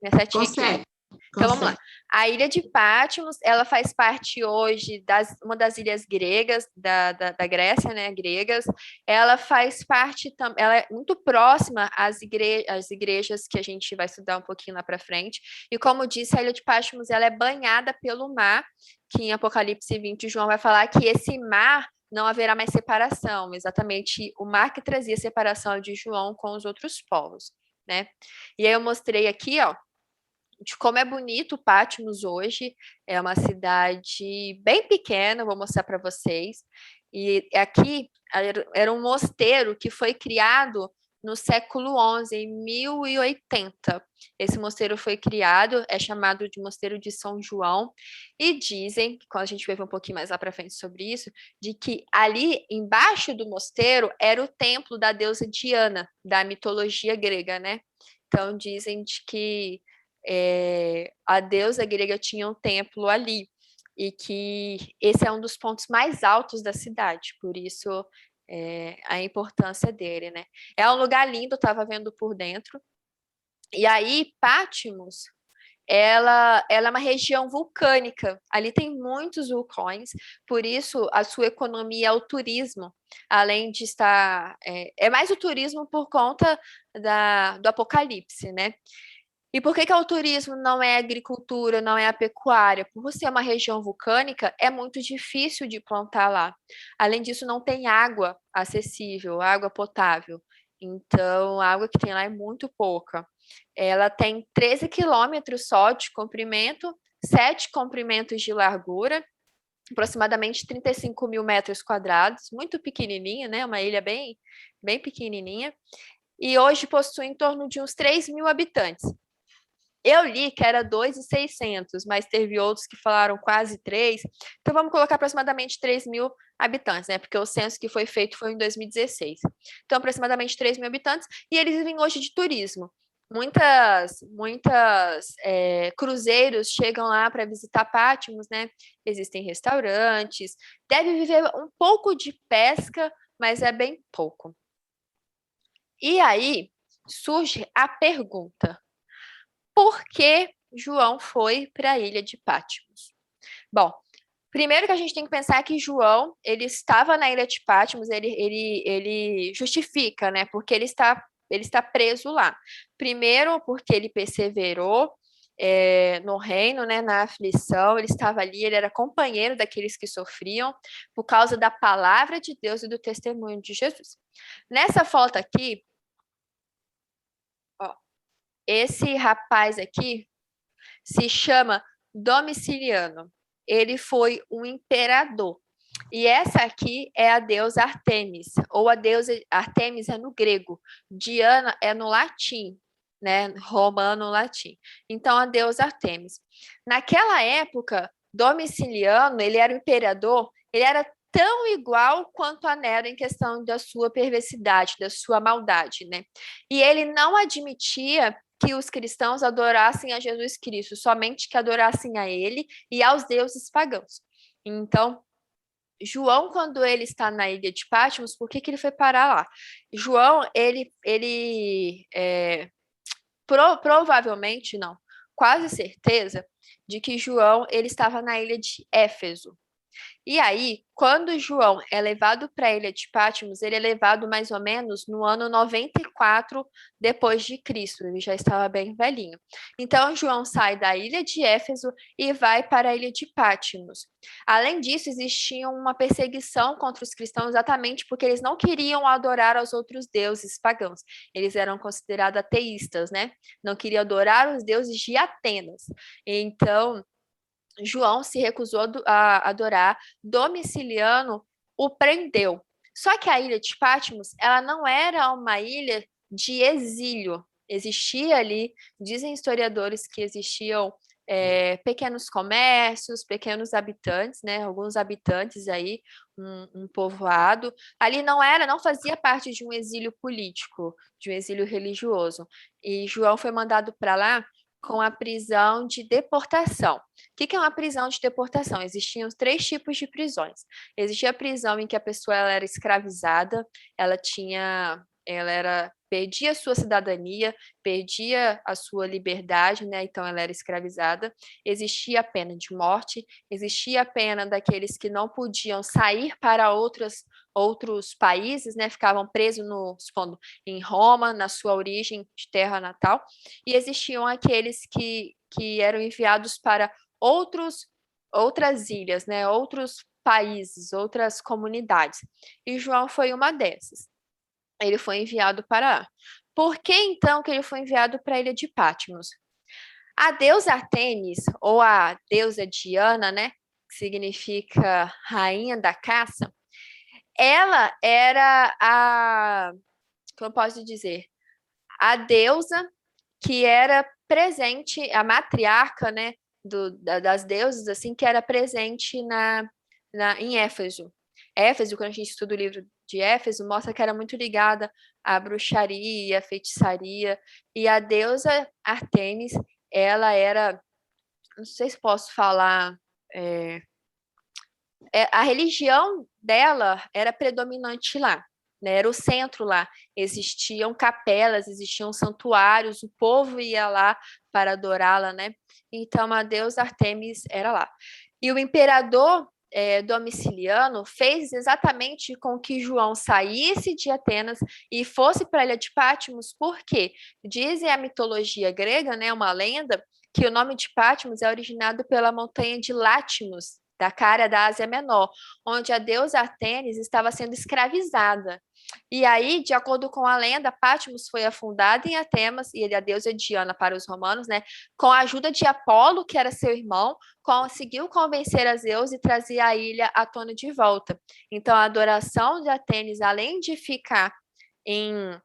Minha setinha aqui, ó. Consegue, Então vamos lá. consegue. A ilha de Patmos, ela faz parte hoje uma das ilhas gregas, da Grécia, né? Gregas. Ela faz parte, ela é muito próxima às igrejas que a gente vai estudar um pouquinho lá para frente. E como disse, a ilha de Patmos, ela é banhada pelo mar, que em Apocalipse 20, João vai falar que esse mar não haverá mais separação. Exatamente o mar que trazia separação de João com os outros povos, né? E aí eu mostrei aqui, ó, de como é bonito Patmos hoje. É uma cidade bem pequena, vou mostrar para vocês. E aqui era um mosteiro que foi criado no século XI, em 1080. Esse mosteiro foi criado, é chamado de Mosteiro de São João, e dizem, quando a gente vai ver um pouquinho mais lá para frente sobre isso, de que ali embaixo do mosteiro era o templo da deusa Diana, da mitologia grega, né? Então dizem de que a deusa grega tinha um templo ali, e que esse é um dos pontos mais altos da cidade, por isso a importância dele, né? É um lugar lindo, eu estava vendo por dentro. E aí, Patmos, ela é uma região vulcânica. Ali tem muitos vulcões, por isso a sua economia é o turismo, além de estar. É mais o turismo por conta do Apocalipse, né? E por que o turismo não é a agricultura, não é a pecuária? Por ser uma região vulcânica, é muito difícil de plantar lá. Além disso, não tem água acessível, água potável. Então, a água que tem lá é muito pouca. Ela tem 13 quilômetros só de comprimento, 7 comprimentos de largura, aproximadamente 35 mil metros quadrados, muito pequenininha, né? Uma ilha bem, bem pequenininha. E hoje possui em torno de uns 3 mil habitantes. Eu li que era 2.600, mas teve outros que falaram quase 3. Então vamos colocar aproximadamente 3 mil habitantes, né? Porque o censo que foi feito foi em 2016. Então, aproximadamente 3 mil habitantes, e eles vivem hoje de turismo. Muitas cruzeiros chegam lá para visitar Patmos, né? Existem restaurantes, deve viver um pouco de pesca, mas é bem pouco. E aí surge a pergunta: por que João foi para a ilha de Patmos? Bom, primeiro que a gente tem que pensar que João, ele estava na ilha de Patmos, ele justifica, né? Porque ele está preso lá. Primeiro, porque ele perseverou no reino, né, na aflição, ele estava ali, ele era companheiro daqueles que sofriam por causa da palavra de Deus e do testemunho de Jesus. Nessa foto aqui, ó, esse rapaz aqui se chama Domiciliano. Ele foi um imperador. E essa aqui é a deusa Artemis, ou a deusa Artemis é no grego, Diana é no latim, né? Romano latim. Então a deusa Artemis. Naquela época, Domiciliano, ele era o imperador, ele era tão igual quanto a Nero em questão da sua perversidade, da sua maldade, né? E ele não admitia que os cristãos adorassem a Jesus Cristo, somente que adorassem a ele e aos deuses pagãos. Então, João, quando ele está na ilha de Patmos, por que ele foi parar lá? João, provavelmente, não, quase certeza, de que João ele estava na ilha de Éfeso. E aí, quando João é levado para a ilha de Patmos, ele é levado mais ou menos no ano 94 depois de Cristo, ele já estava bem velhinho. Então, João sai da ilha de Éfeso e vai para a ilha de Patmos. Além disso, existia uma perseguição contra os cristãos exatamente porque eles não queriam adorar aos outros deuses pagãos. Eles eram considerados ateístas, né? Não queriam adorar os deuses de Atenas. Então, João se recusou a adorar, Domiciliano o prendeu. Só que a ilha de Patmos, ela não era uma ilha de exílio. Existia ali, dizem historiadores que existiam pequenos comércios, pequenos habitantes, né? Alguns habitantes aí, um povoado. Ali não fazia parte de um exílio político, de um exílio religioso. E João foi mandado para lá com a prisão de deportação. O que é uma prisão de deportação? Existiam 3 tipos de prisões. Existia a prisão em que a pessoa ela era escravizada, perdia a sua cidadania, perdia a sua liberdade, né? Então ela era escravizada. Existia a pena de morte, existia a pena daqueles que não podiam sair para outros países, né? Ficavam presos supondo, em Roma, na sua origem de terra natal, e existiam aqueles que eram enviados para outras ilhas, né? Outros países, outras comunidades. E João foi uma dessas. Ele foi enviado para lá. Por que então que ele foi enviado para a ilha de Patmos? A deusa Artemis, ou a deusa Diana, né, que significa rainha da caça, ela era como eu posso dizer, a deusa que era presente, a matriarca, né, das deusas, assim, que era presente em Éfeso. Éfeso, quando a gente estuda o livro de Éfeso, mostra que era muito ligada à bruxaria, à feitiçaria, e a deusa Artemis, ela era, não sei se posso falar, a religião dela era predominante lá, né? Era o centro lá. Existiam capelas, existiam santuários, o povo ia lá para adorá-la, né? Então a deusa Artemis era lá. E o imperador Domiciliano fez exatamente com que João saísse de Atenas e fosse para a ilha de Patmos, porque dizem a mitologia grega, né, uma lenda, que o nome de Patmos é originado pela montanha de Latmos, da Cária da Ásia Menor, onde a deusa Artemis estava sendo escravizada. E aí, de acordo com a lenda, Patmos foi afundada em Atenas, e ele, a deusa Diana para os romanos, né, com a ajuda de Apolo, que era seu irmão, conseguiu convencer a Zeus e trazer a ilha à tona de volta. Então, a adoração de Atenas, além de ficar em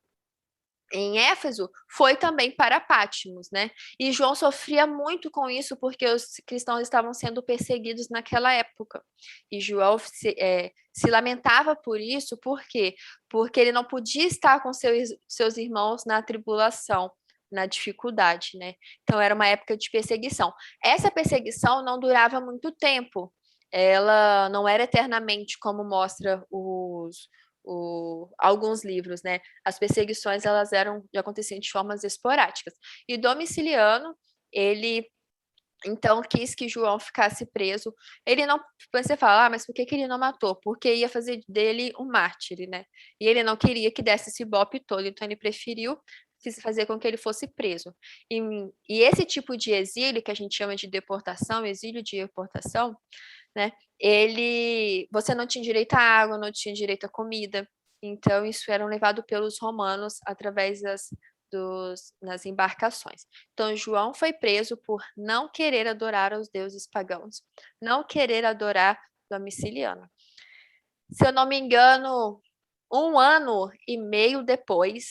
Éfeso, foi também para Patmos, né? E João sofria muito com isso porque os cristãos estavam sendo perseguidos naquela época. E João se lamentava por isso, por quê? Porque ele não podia estar com seus irmãos na tribulação, na dificuldade, né? Então era uma época de perseguição. Essa perseguição não durava muito tempo. Ela não era eternamente, como mostra alguns livros, né? As perseguições elas aconteciam de formas esporádicas. E Domiciliano, ele então quis que João ficasse preso. Ele não, você fala, mas por que ele não matou? Porque ia fazer dele um mártir, né? E ele não queria que desse esse bope todo, então ele preferiu fazer com que ele fosse preso. E esse tipo de exílio, que a gente chama de deportação, exílio de deportação, né? Você não tinha direito à água, não tinha direito à comida. Então, isso era levado pelos romanos através nas embarcações. Então, João foi preso por não querer adorar aos deuses pagãos, não querer adorar Domiciliano. Se eu não me engano, um ano e meio depois,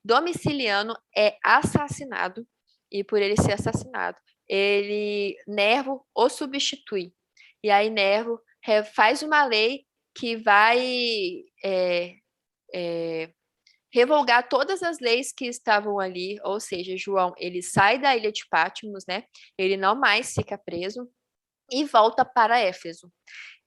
Domiciliano é assassinado, e por ele ser assassinado, Nervo o substitui. E aí Nervo faz uma lei que vai revogar todas as leis que estavam ali, ou seja, João, ele sai da ilha de Patmos, né? Ele não mais fica preso e volta para Éfeso.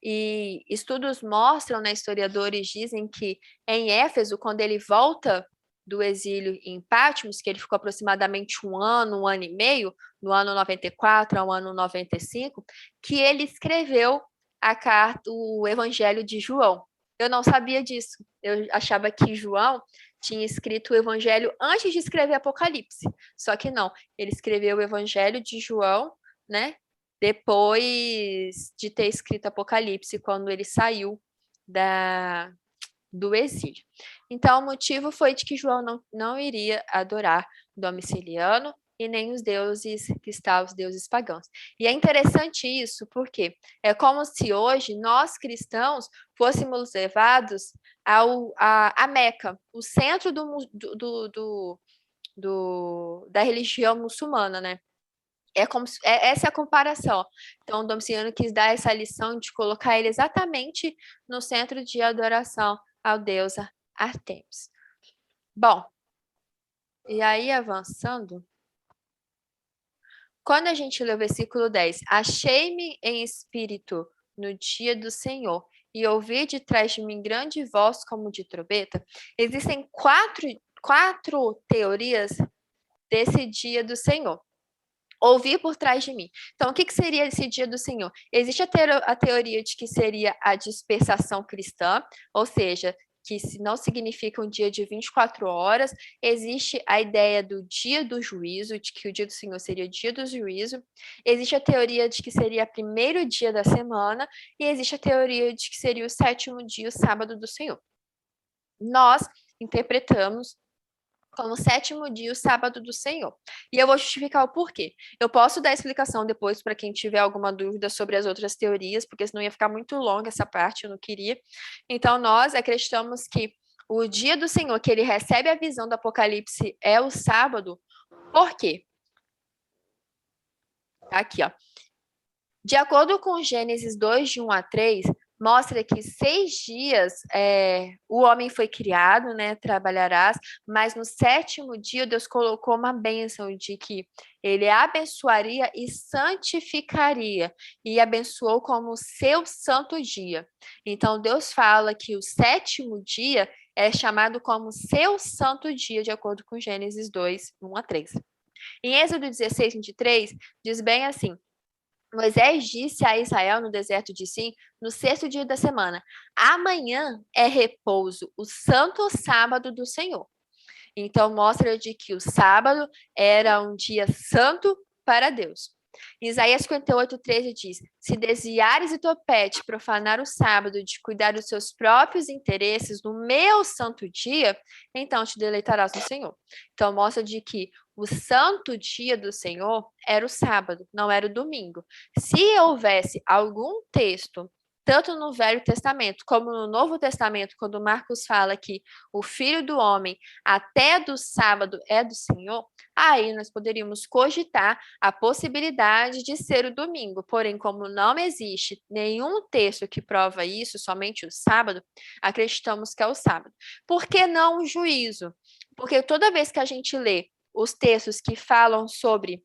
E estudos mostram, né, historiadores dizem que em Éfeso, quando ele volta do exílio em Patmos, que ele ficou aproximadamente um ano e meio, no ano 94 ao ano 95, que ele escreveu o Evangelho de João. Eu não sabia disso. Eu achava que João tinha escrito o Evangelho antes de escrever Apocalipse. Só que não. Ele escreveu o Evangelho de João, né? Depois de ter escrito Apocalipse, quando ele saiu do exílio. Então, o motivo foi de que João não iria adorar Domiciliano, e nem os deuses cristãos, os deuses pagãos. E é interessante isso, porque é como se hoje nós cristãos fôssemos levados a Meca, o centro da religião muçulmana, né? Essa é a comparação. Então, Domiciano quis dar essa lição de colocar ele exatamente no centro de adoração ao deus Artemis. Bom, e aí avançando, quando a gente lê o versículo 10, achei-me em espírito no dia do Senhor e ouvi de trás de mim grande voz como de trombeta, existem quatro teorias desse dia do Senhor. Ouvir por trás de mim. Então, o que seria esse dia do Senhor? Existe a teoria de que seria a dispersação cristã, ou seja, que não significa um dia de 24 horas. Existe a ideia do dia do juízo, de que o dia do Senhor seria o dia do juízo. Existe a teoria de que seria o primeiro dia da semana. E existe a teoria de que seria o sétimo dia, o sábado do Senhor. Nós interpretamos como o sétimo dia, o sábado do Senhor. E eu vou justificar o porquê. Eu posso dar explicação depois para quem tiver alguma dúvida sobre as outras teorias, porque senão ia ficar muito longa essa parte, eu não queria. Então, nós acreditamos que o dia do Senhor, que ele recebe a visão do Apocalipse, é o sábado. Por quê? Aqui, ó. De acordo com Gênesis 2, de 1 a 3, mostra que 6 dias o homem foi criado, né, trabalharás, mas no sétimo dia Deus colocou uma bênção de que ele abençoaria e santificaria, e abençoou como seu santo dia. Então Deus fala que o sétimo dia é chamado como seu santo dia, de acordo com Gênesis 2, 1 a 3. Em Êxodo 16, 23, diz bem assim: Moisés disse a Israel no deserto de Sim, no sexto dia da semana: amanhã é repouso, o santo sábado do Senhor. Então, mostra de que o sábado era um dia santo para Deus. Isaías 58:13 diz: se desviares o teu pé de profanar o sábado, de cuidar dos seus próprios interesses no meu santo dia, então te deleitarás no Senhor. Então, mostra de que o santo dia do Senhor era o sábado, não era o domingo. Se houvesse algum texto, tanto no Velho Testamento como no Novo Testamento, quando Marcos fala que o Filho do Homem até do sábado é do Senhor, aí nós poderíamos cogitar a possibilidade de ser o domingo. Porém, como não existe nenhum texto que prova isso, somente o sábado, acreditamos que é o sábado. Por que não o juízo? Porque toda vez que a gente lê os textos que falam sobre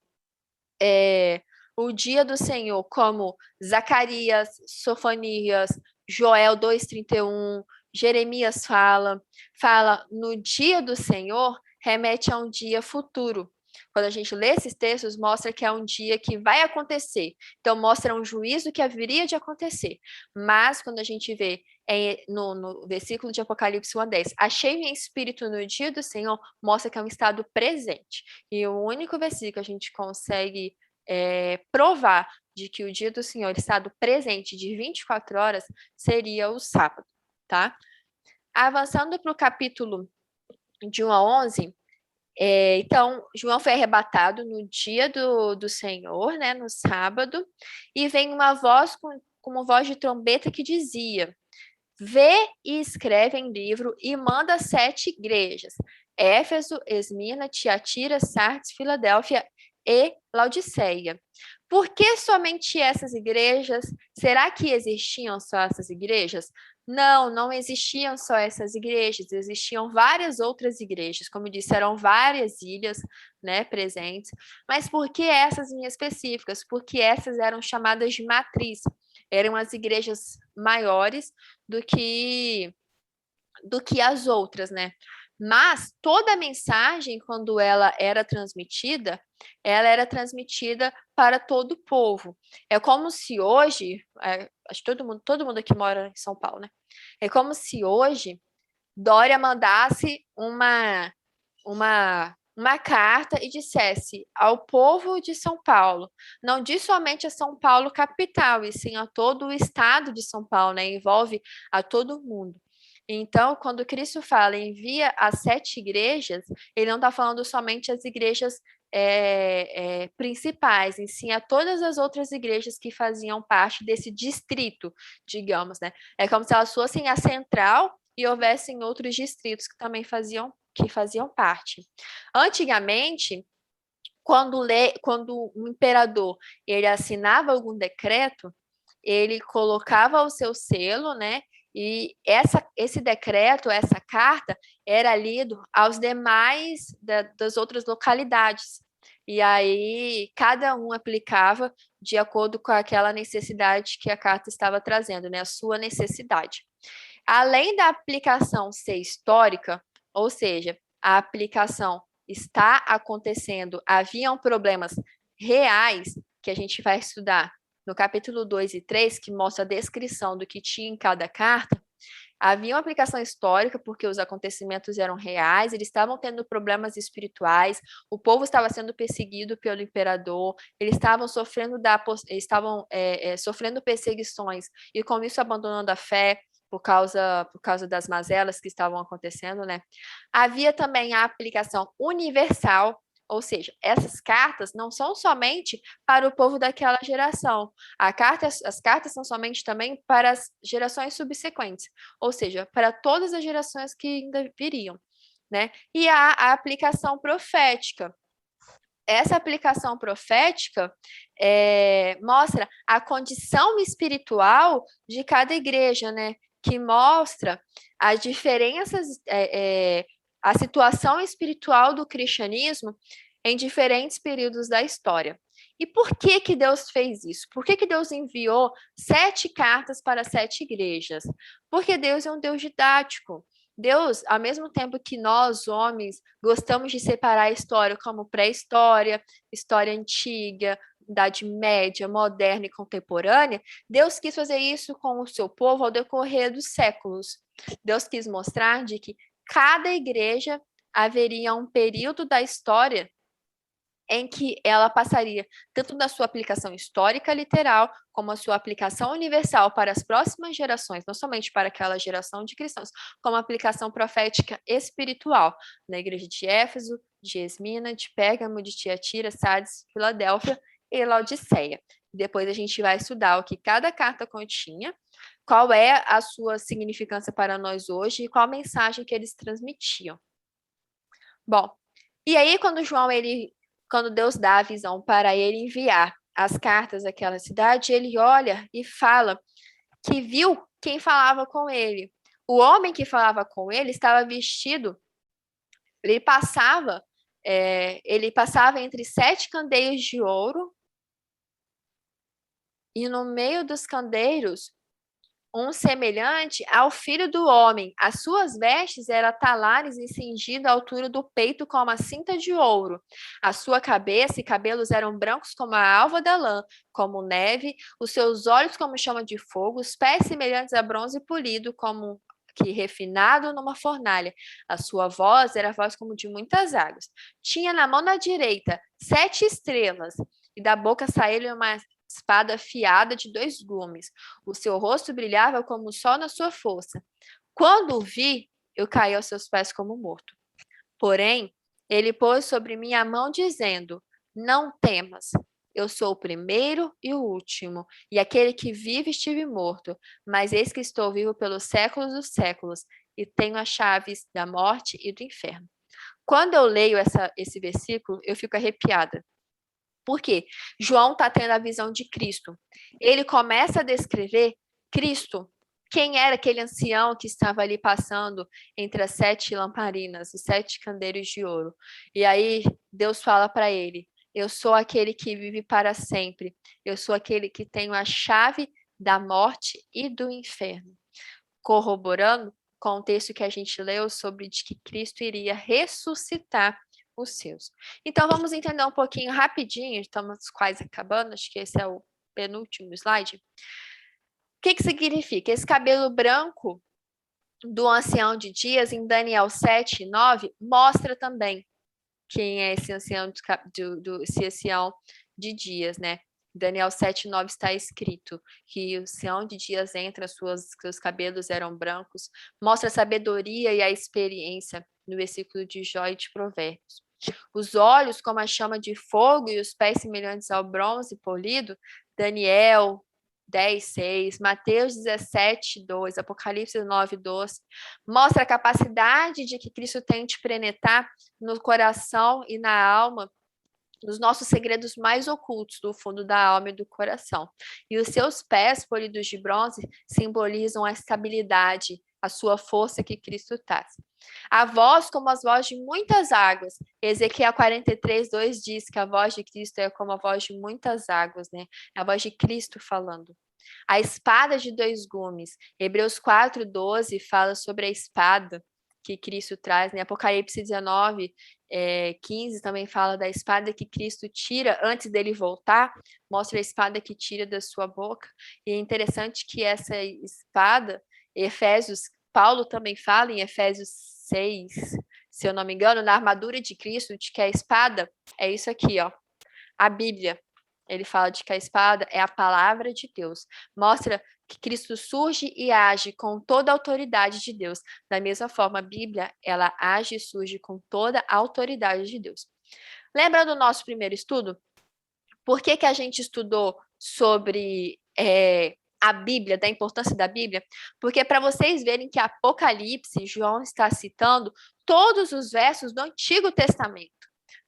o dia do Senhor, como Zacarias, Sofonias, Joel 2:31, Jeremias fala no dia do Senhor, remete a um dia futuro. Quando a gente lê esses textos, mostra que é um dia que vai acontecer. Então, mostra um juízo que haveria de acontecer. Mas, quando a gente vê no versículo de Apocalipse 1:10, achei em espírito no dia do Senhor, mostra que é um estado presente. E o único versículo que a gente consegue provar de que o dia do Senhor, estado presente de 24 horas, seria o sábado, tá? Avançando para o capítulo de 1 a 11, então, João foi arrebatado no dia do Senhor, né, no sábado, e vem uma voz como voz de trombeta que dizia: vê e escreve em livro e manda 7 igrejas: Éfeso, Esmirna, Tiatira, Sardes, Filadélfia e Laodiceia. Por que somente essas igrejas? Será que existiam só essas igrejas? Não, não existiam só essas igrejas, existiam várias outras igrejas, como eu disse, eram várias ilhas, né, presentes, mas por que essas em específicas? Porque essas eram chamadas de matriz, eram as igrejas maiores do que as outras, né? Mas toda a mensagem, quando ela era transmitida para todo o povo. É como se hoje, acho que todo mundo aqui mora em São Paulo, né? É como se hoje Dória mandasse uma carta e dissesse ao povo de São Paulo, não diz somente a São Paulo capital, e sim a todo o estado de São Paulo, né? Envolve a todo mundo. Então, quando Cristo fala envia as 7 igrejas, ele não está falando somente as igrejas principais, em si, a todas as outras igrejas que faziam parte desse distrito, digamos, né? É como se elas fossem a central e houvessem outros distritos que também faziam parte. Antigamente, quando o imperador ele assinava algum decreto, ele colocava o seu selo, né? E esse decreto, essa carta, era lido aos demais das outras localidades. E aí, cada um aplicava de acordo com aquela necessidade que a carta estava trazendo, né? A sua necessidade. Além da aplicação ser histórica, ou seja, a aplicação está acontecendo, haviam problemas reais que a gente vai estudar no capítulo 2 e 3, que mostra a descrição do que tinha em cada carta. Havia uma aplicação histórica, porque os acontecimentos eram reais, eles estavam tendo problemas espirituais, o povo estava sendo perseguido pelo imperador, eles estavam sofrendo perseguições e, com isso, abandonando a fé por causa das mazelas que estavam acontecendo, né? Havia também a aplicação universal, ou seja, essas cartas não são somente para o povo daquela geração. As cartas são somente também para as gerações subsequentes, ou seja, para todas as gerações que ainda viriam, né? E a aplicação profética. Essa aplicação profética mostra a condição espiritual de cada igreja, né? Que mostra as diferenças, a situação espiritual do cristianismo em diferentes períodos da história. E por que que Deus fez isso? Por que que Deus enviou 7 cartas para 7 igrejas? Porque Deus é um Deus didático. Deus, ao mesmo tempo que nós, homens, gostamos de separar a história como pré-história, história antiga, Idade Média, moderna e contemporânea, Deus quis fazer isso com o seu povo ao decorrer dos séculos. Deus quis mostrar de que cada igreja haveria um período da história em que ela passaria tanto da sua aplicação histórica literal, como a sua aplicação universal para as próximas gerações, não somente para aquela geração de cristãos, como a aplicação profética espiritual na igreja de Éfeso, de Esmina, de Pérgamo, de Tiatira, Sardes, Filadélfia e Laodiceia. Depois a gente vai estudar o que cada carta continha, qual é a sua significância para nós hoje e qual a mensagem que eles transmitiam. Bom, e aí quando Deus dá a visão para ele enviar as cartas àquela cidade, ele olha e fala que viu quem falava com ele. O homem que falava com ele estava vestido, ele passava entre 7 candeiros de ouro, e no meio dos candeiros um semelhante ao filho do homem. As suas vestes eram talares e cingido à altura do peito com uma cinta de ouro. A sua cabeça e cabelos eram brancos como a alva da lã, como neve, os seus olhos como chama de fogo, os pés semelhantes a bronze polido, como que refinado numa fornalha. A sua voz era a voz como de muitas águas. Tinha na mão na direita 7 estrelas, e da boca saía-lhe uma espada afiada de 2 gumes. O seu rosto brilhava como o sol na sua força. Quando o vi, eu caí aos seus pés como morto. Porém, ele pôs sobre mim a mão, dizendo: Não temas, eu sou o primeiro e o último, e aquele que vive estive morto, mas eis que estou vivo pelos séculos dos séculos, e tenho as chaves da morte e do inferno. Quando eu leio esse versículo, eu fico arrepiada. Por quê? João está tendo a visão de Cristo. Ele começa a descrever Cristo. Quem era aquele ancião que estava ali passando entre as 7 lamparinas, os 7 candeiros de ouro? E aí Deus fala para ele: Eu sou aquele que vive para sempre. Eu sou aquele que tenho a chave da morte e do inferno. Corroborando com o texto que a gente leu sobre de que Cristo iria ressuscitar os seus. Então, vamos entender um pouquinho rapidinho, estamos quase acabando, acho que esse é o penúltimo slide. O que significa? Esse cabelo branco do ancião de dias, em Daniel 7, 9, mostra também quem é esse ancião esse ancião de dias, né? Daniel 7, 9 está escrito que o ancião de dias entra, seus cabelos eram brancos, mostra a sabedoria e a experiência no versículo de Jó e de Provérbios. Os olhos como a chama de fogo e os pés semelhantes ao bronze polido, Daniel 10:6, Mateus 17:2, Apocalipse 9:12, mostra a capacidade de que Cristo tem de penetrar no coração e na alma, nos nossos segredos mais ocultos do fundo da alma e do coração. E os seus pés polidos de bronze simbolizam a estabilidade, a sua força que Cristo traz. A voz como as vozes de muitas águas. Ezequiel 43:2 diz que a voz de Cristo é como a voz de muitas águas, né? É a voz de Cristo falando. A espada de dois gumes. Hebreus 4:12 fala sobre a espada que Cristo traz, né? Apocalipse 19:15 também fala da espada que Cristo tira antes dele voltar, mostra a espada que tira da sua boca. E é interessante que essa espada, Paulo também fala em Efésios 6, se eu não me engano, na armadura de Cristo, de que a espada é isso aqui, ó, a Bíblia. Ele fala de que a espada é a palavra de Deus. Mostra que Cristo surge e age com toda a autoridade de Deus. Da mesma forma, a Bíblia, ela age e surge com toda a autoridade de Deus. Lembra do nosso primeiro estudo? Por que que a gente estudou sobre a Bíblia, da importância da Bíblia? Porque para vocês verem que Apocalipse, João está citando todos os versos do Antigo Testamento.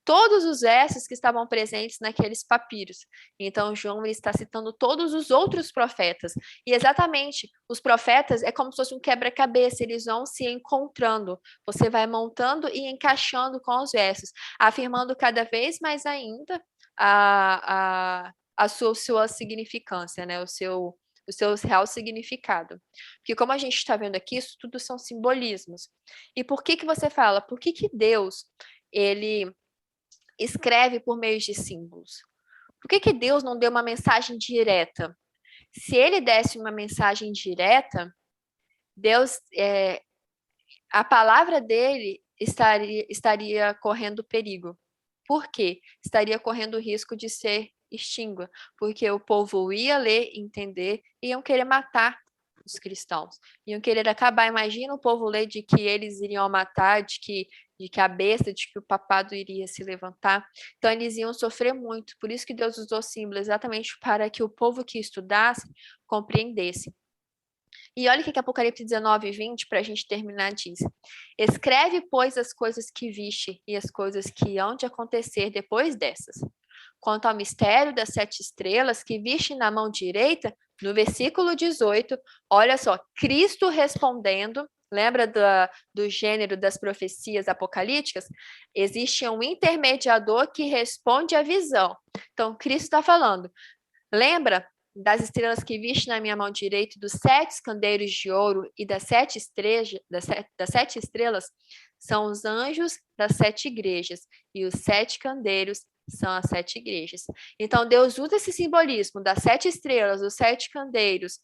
Todos os versos que estavam presentes naqueles papiros. Então, João está citando todos os outros profetas. E exatamente, os profetas é como se fosse um quebra-cabeça, eles vão se encontrando. Você vai montando e encaixando com os versos, afirmando cada vez mais ainda a sua significância, né? O seu real significado. Porque como a gente está vendo aqui, isso tudo são simbolismos. E por que que você fala? Por que que Deus, ele escreve por meio de símbolos? Por que que Deus não deu uma mensagem direta? Se ele desse uma mensagem direta, Deus, a palavra dele estaria correndo perigo. Por quê? Estaria correndo o risco de ser extingua, porque o povo ia ler, entender, e iam querer matar os cristãos. Iam querer acabar. Imagina o povo ler de que eles iriam matar, de que a besta, de que o papado iria se levantar. Então, eles iam sofrer muito. Por isso que Deus usou símbolos, exatamente para que o povo que estudasse compreendesse. E olha o que Apocalipse 19:20, para a gente terminar, diz: escreve, pois, as coisas que viste e as coisas que hão de acontecer depois dessas. Quanto ao mistério das 7 estrelas que viste na mão direita, no versículo 18, olha só, Cristo respondendo, lembra do gênero das profecias apocalípticas? Existe um intermediador que responde à visão. Então, Cristo está falando, lembra das estrelas que viste na minha mão direita, dos 7 candeiros de ouro e das 7 estrelas, são os anjos das 7 igrejas, e os 7 candeiros são as 7 igrejas. Então, Deus usa esse simbolismo das 7 estrelas, dos 7 candeiros,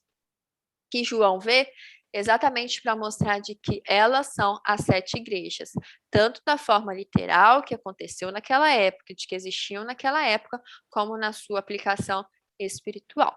que João vê, exatamente para mostrar de que elas são as 7 igrejas, tanto da forma literal que aconteceu naquela época, de que existiam naquela época, como na sua aplicação espiritual.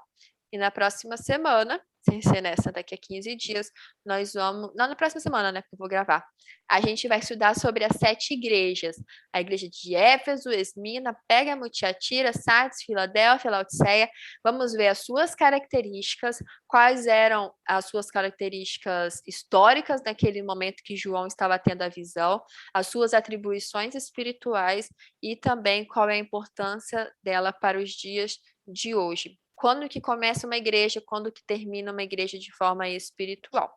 E na próxima semana, sem ser nessa daqui a 15 dias, nós vamos... Não, na próxima semana, né, que eu vou gravar. A gente vai estudar sobre as 7 igrejas. A igreja de Éfeso, Esmina, Pérgamo, Tiatira, Sardes, Filadélfia, Laodiceia. Vamos ver as suas características, quais eram as suas características históricas naquele momento que João estava tendo a visão, as suas atribuições espirituais e também qual é a importância dela para os dias de hoje. Quando que começa uma igreja, quando que termina uma igreja de forma espiritual,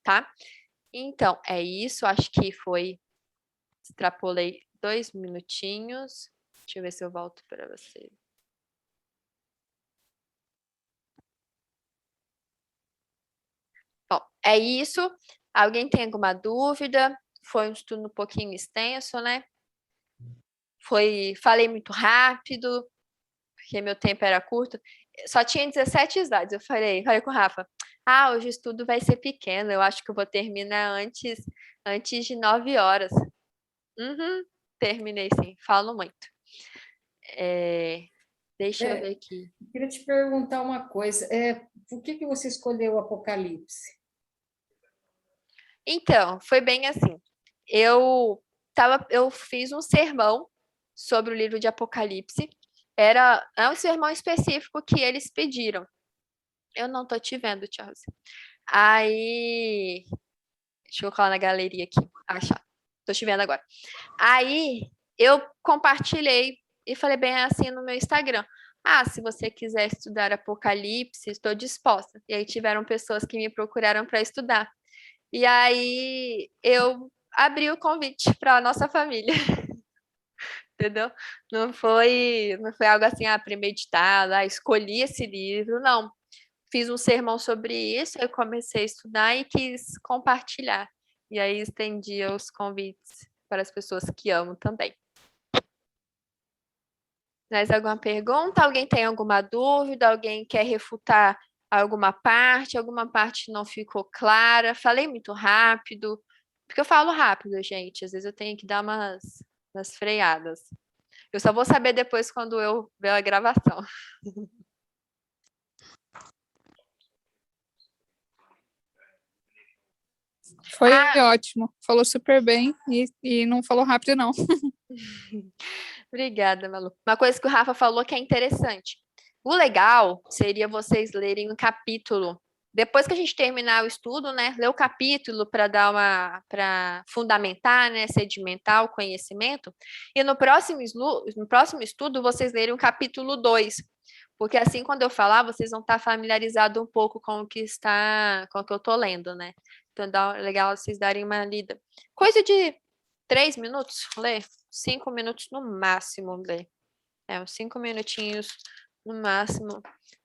tá? Então, é isso, acho que foi... Extrapolei 2 minutinhos. Deixa eu ver se eu volto para você. Bom, é isso. Alguém tem alguma dúvida? Foi um estudo um pouquinho extenso, né? Falei muito rápido, porque meu tempo era curto. Só tinha 17 slides. Eu falei com o Rafa, hoje o estudo vai ser pequeno, eu acho que eu vou terminar antes de 9 horas. Terminei sim, falo muito. Deixa eu ver aqui. Queria te perguntar uma coisa, por que você escolheu o Apocalipse? Então, foi bem assim. Eu eu fiz um sermão sobre o livro de Apocalipse. É um sermão específico que eles pediram. Eu não tô te vendo, Charles. Aí, deixa eu colar na galeria aqui. Achar. Tô te vendo agora. Aí, eu compartilhei e falei bem assim no meu Instagram. Se você quiser estudar Apocalipse, estou disposta. E aí tiveram pessoas que me procuraram para estudar. E aí eu abri o convite para a nossa família. Entendeu? Não foi algo assim, premeditado, escolhi esse livro, não. Fiz um sermão sobre isso, eu comecei a estudar e quis compartilhar. E aí estendi os convites para as pessoas que amo também. Mais alguma pergunta? Alguém tem alguma dúvida? Alguém quer refutar alguma parte não ficou clara? Falei muito rápido, porque eu falo rápido, gente. Às vezes eu tenho que dar umas freadas. Eu só vou saber depois quando eu ver a gravação. Foi ótimo. Falou super bem e não falou rápido, não. Obrigada, Malu. Uma coisa que o Rafa falou que é interessante. O legal seria vocês lerem um capítulo. Depois que a gente terminar o estudo, né? Ler o capítulo para fundamentar, né? Sedimentar o conhecimento. E no próximo estudo, vocês lerem o capítulo 2. Porque assim, quando eu falar, vocês vão estar familiarizados um pouco com o que eu estou lendo, né? Então, é legal vocês darem uma lida. Coisa de 3 minutos, ler. 5 minutos no máximo, ler. Uns 5 minutinhos no máximo,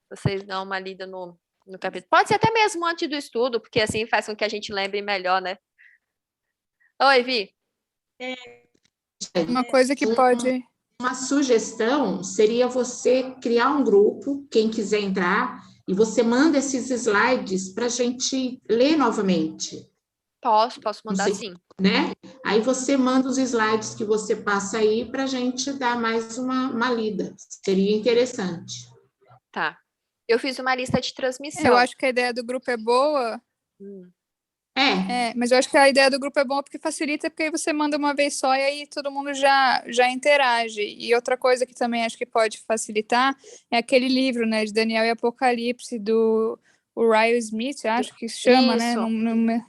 vocês dão uma lida no capítulo. Pode ser até mesmo antes do estudo, porque assim faz com que a gente lembre melhor, né? Oi, Vi. Uma coisa que pode... Uma sugestão seria você criar um grupo, quem quiser entrar, e você manda esses slides para a gente ler novamente. Posso mandar sim. Né? Aí você manda os slides que você passa aí para a gente dar mais uma lida. Seria interessante. Tá. Eu fiz uma lista de transmissão. Eu acho que a ideia do grupo é boa. Mas eu acho que a ideia do grupo é boa porque facilita, porque aí você manda uma vez só e aí todo mundo já interage. E outra coisa que também acho que pode facilitar é aquele livro, né, de Daniel e Apocalipse, do Ryan Smith, acho que chama, isso. né?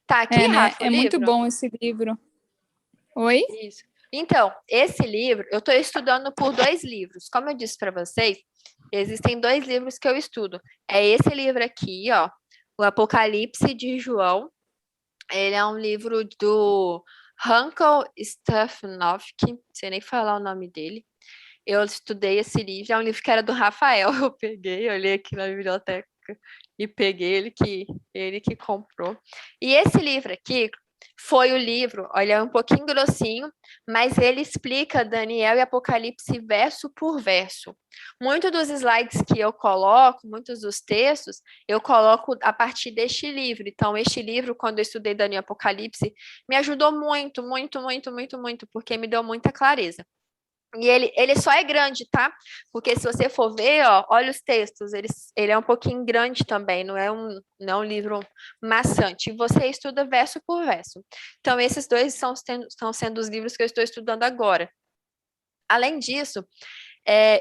Tá aqui, Rafa, é muito bom esse livro. Oi? Isso. Então, esse livro, eu estou estudando por 2 livros. Como eu disse para vocês, existem 2 livros que eu estudo. É esse livro aqui, ó, O Apocalipse de João. Ele é um livro do Hankel Stefanovic, não sei nem falar o nome dele. Eu estudei esse livro, é um livro que era do Rafael, eu peguei, olhei aqui na biblioteca e peguei ele que comprou. E esse livro aqui foi o livro, olha, é um pouquinho grossinho, mas ele explica Daniel e Apocalipse verso por verso. Muitos dos slides que eu coloco, muitos dos textos, eu coloco a partir deste livro. Então, este livro, quando eu estudei Daniel e Apocalipse, me ajudou muito, muito, muito, muito, muito, porque me deu muita clareza. E ele só é grande, tá? Porque se você for ver, ó, olha os textos, ele é um pouquinho grande também, não é um livro maçante. E você estuda verso por verso. Então, esses 2 estão sendo os livros que eu estou estudando agora. Além disso,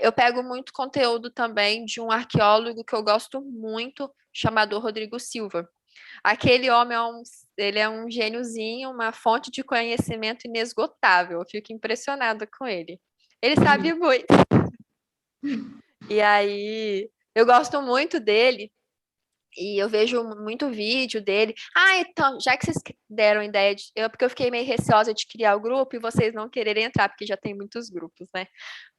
eu pego muito conteúdo também de um arqueólogo que eu gosto muito, chamado Rodrigo Silva. Aquele homem ele é um gêniozinho, uma fonte de conhecimento inesgotável. Eu fico impressionada com ele. Ele sabe muito. E aí, eu gosto muito dele. E eu vejo muito vídeo dele. Então, já que vocês deram ideia porque eu fiquei meio receosa de criar o grupo e vocês não quererem entrar, porque já tem muitos grupos, né?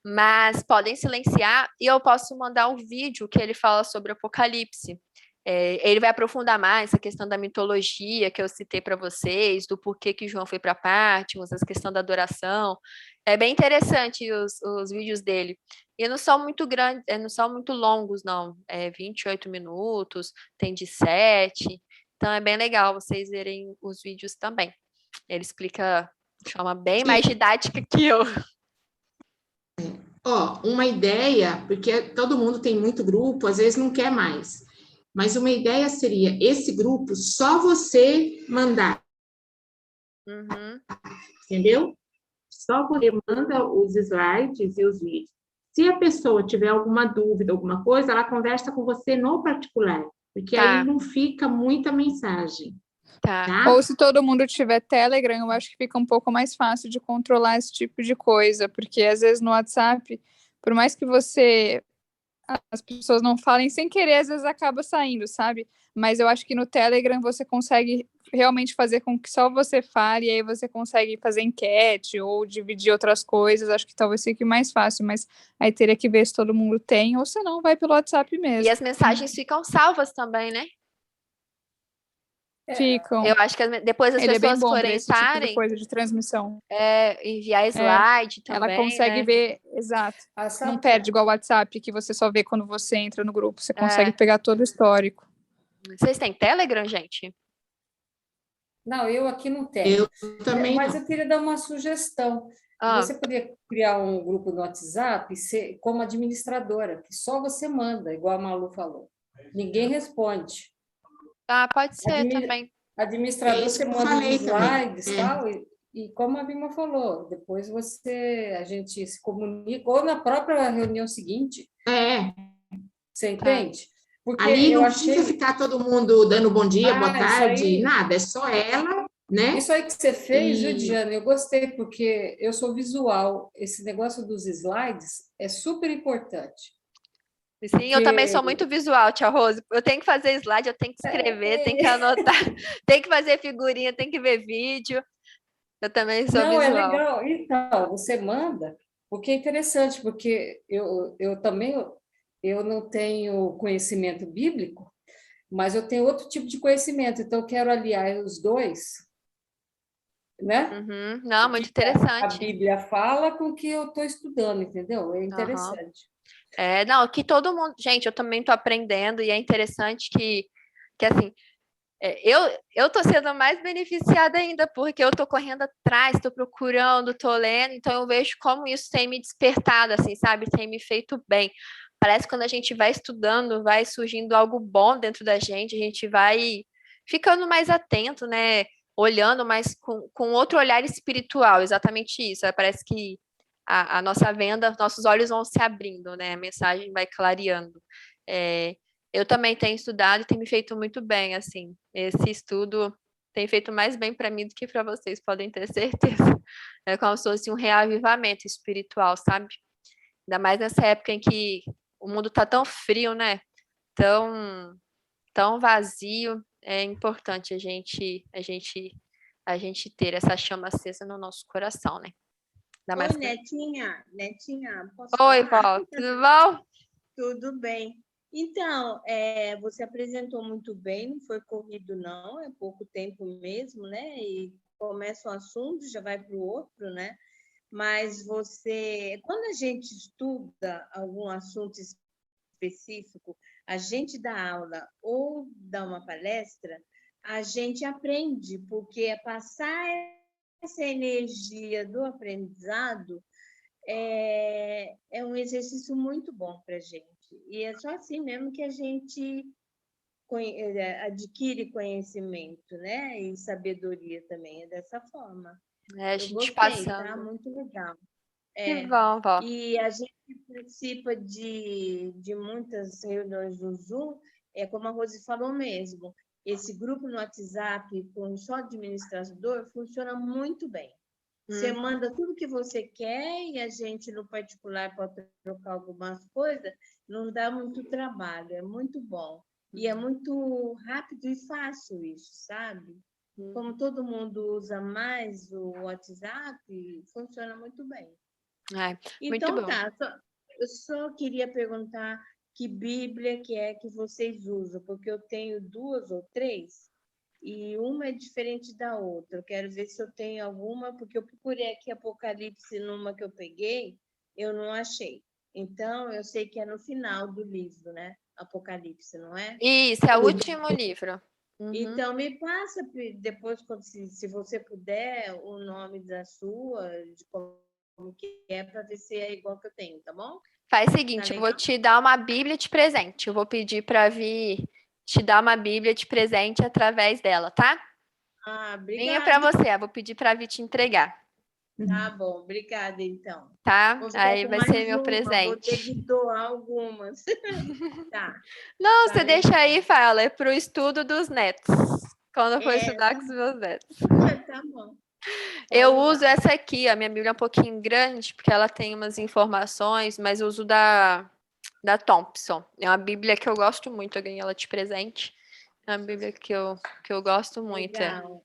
Mas podem silenciar e eu posso mandar um vídeo que ele fala sobre Apocalipse. Ele vai aprofundar mais essa questão da mitologia que eu citei para vocês, do porquê que João foi para Patmos, essa questão da adoração. É bem interessante os vídeos dele. E não são muito grandes, não são muito longos, não. 28 minutos, tem de 7. Então é bem legal vocês verem os vídeos também. Ele explica de forma bem mais didática que eu. Uma ideia, porque todo mundo tem muito grupo, às vezes não quer mais. Mas uma ideia seria esse grupo só você mandar Uhum. Entendeu? Só você manda os slides e os vídeos. Se a pessoa tiver alguma dúvida, alguma coisa, ela conversa com você no particular, porque Tá. aí não fica muita mensagem, Tá. tá? Ou se todo mundo tiver Telegram, eu acho que fica um pouco mais fácil de controlar esse tipo de coisa, porque às vezes no WhatsApp, por mais que as pessoas não falem sem querer, às vezes acaba saindo, sabe? Mas eu acho que no Telegram você consegue realmente fazer com que só você fale, e aí você consegue fazer enquete ou dividir outras coisas. Acho que talvez fique mais fácil, mas aí teria que ver se todo mundo tem, ou se não, vai pelo WhatsApp E mesmo. as mensagens ficam salvas também, né? Ficam. Eu acho que depois as Ele é bem pessoas bom para forem esse tipo de estarem, coisa de transmissão. enviar slide Ela também, consegue né? ver, exato. Ah, sabe Não que- perde igual o WhatsApp, que você só vê quando você entra no grupo. Você É. consegue pegar todo o histórico. Vocês têm Telegram, gente? Não, eu aqui não tenho. Eu também Mas não. eu queria dar uma sugestão. Ah, Você poderia criar um grupo no WhatsApp como administradora, que só você manda, igual a Malu falou. Ninguém responde. pode ser Admi- também. Administrador, É isso você que eu manda os falei também. slides e tal, e como a Bima falou, depois a gente se comunica, ou na própria reunião seguinte, É, você entende? Porque ali eu não precisa achei. ficar todo mundo dando bom dia, boa Isso tarde, aí. nada, é só ela, né? Isso aí que você fez, viu, E Diana? Eu gostei, porque eu sou visual. Esse negócio dos slides é super importante. Sim, eu também sou Porque muito visual, Tia Rose. Eu tenho que fazer slide, eu tenho que escrever, tenho que anotar, tenho que fazer figurinha, tenho que ver vídeo. Eu também sou não, é visual. legal. Então, você manda, porque é interessante, porque eu também eu não tenho conhecimento bíblico, mas eu tenho outro tipo de conhecimento, então eu quero aliar os dois, né? Uhum. Não, O muito que a interessante. Bíblia fala com o que eu estou estudando, entendeu? É Aham. interessante. Não, que todo mundo. Gente, eu também tô aprendendo e é interessante que assim, eu tô sendo mais beneficiada ainda, porque eu tô correndo atrás, tô procurando, tô lendo, então eu vejo como isso tem me despertado, assim, sabe? Tem me feito bem. Parece que quando a gente vai estudando, vai surgindo algo bom dentro da gente, a gente vai ficando mais atento, né? Olhando mais com outro olhar espiritual, exatamente isso. Parece que a nossa venda, nossos olhos vão se abrindo, né? A mensagem vai clareando. É, eu também tenho estudado e tem me feito muito bem, assim. Esse estudo tem feito mais bem para mim do que para vocês, podem ter certeza. É como se fosse um reavivamento espiritual, sabe? Ainda mais nessa época em que o mundo tá tão frio, né? Tão vazio. É importante a gente ter essa chama acesa no nosso coração, né? Ainda mais Oi, que... Netinha, posso Oi, falar? Vó, tudo bom? Tudo bem. Então, você apresentou muito bem, não foi corrido, não, é pouco tempo mesmo, né? E começa um assunto, já vai para o outro, né? Mas quando a gente estuda algum assunto específico, a gente dá aula ou dá uma palestra, a gente aprende, porque é passar essa energia do aprendizado é um exercício muito bom para a gente. E é só assim mesmo que a gente adquire conhecimento, né? E sabedoria também, é dessa forma. A Eu gente gostei, tá? passando. Muito legal. Que bom, Vó. E a gente participa de muitas reuniões no Zoom, como a Rose falou mesmo, esse grupo no WhatsApp com só administrador funciona muito bem. Você manda tudo que você quer e a gente, no particular, pode trocar algumas coisas, não dá muito trabalho, é muito bom. E é muito rápido e fácil isso, sabe? Como todo mundo usa mais o WhatsApp, funciona muito bem. Muito bom. Tá, eu só queria perguntar que Bíblia que é que vocês usam, porque eu tenho 2 ou 3 e uma é diferente da outra. Eu quero ver se eu tenho alguma, porque eu procurei aqui Apocalipse numa que eu peguei, eu não achei. Então, eu sei que é no final do livro, né? Apocalipse, não é? Isso, é o último livro. Então, me passa depois, se você puder, o nome da sua, de como que é, para ver se é igual que eu tenho, tá bom? Faz o seguinte, eu vou te dar uma Bíblia de presente. Eu vou pedir para vir te dar uma Bíblia de presente através dela, tá? Ah, Vinho para obrigada. você, eu vou pedir para a Vi te entregar, Tá bom, obrigada então. tá? Vou ficar Aí com vai mais ser meu uma, vou ter presente. que doar algumas. Tá, Não, tá você deixa legal. aí, fala, é pro estudo dos netos. Quando eu for É, estudar com os meus netos. tá bom. Tá Eu legal. uso essa aqui, a minha Bíblia é um pouquinho grande, porque ela tem umas informações, mas eu uso da Thompson. É uma Bíblia que eu gosto muito, eu ganhei ela de presente. É uma Bíblia que eu gosto muito. Legal.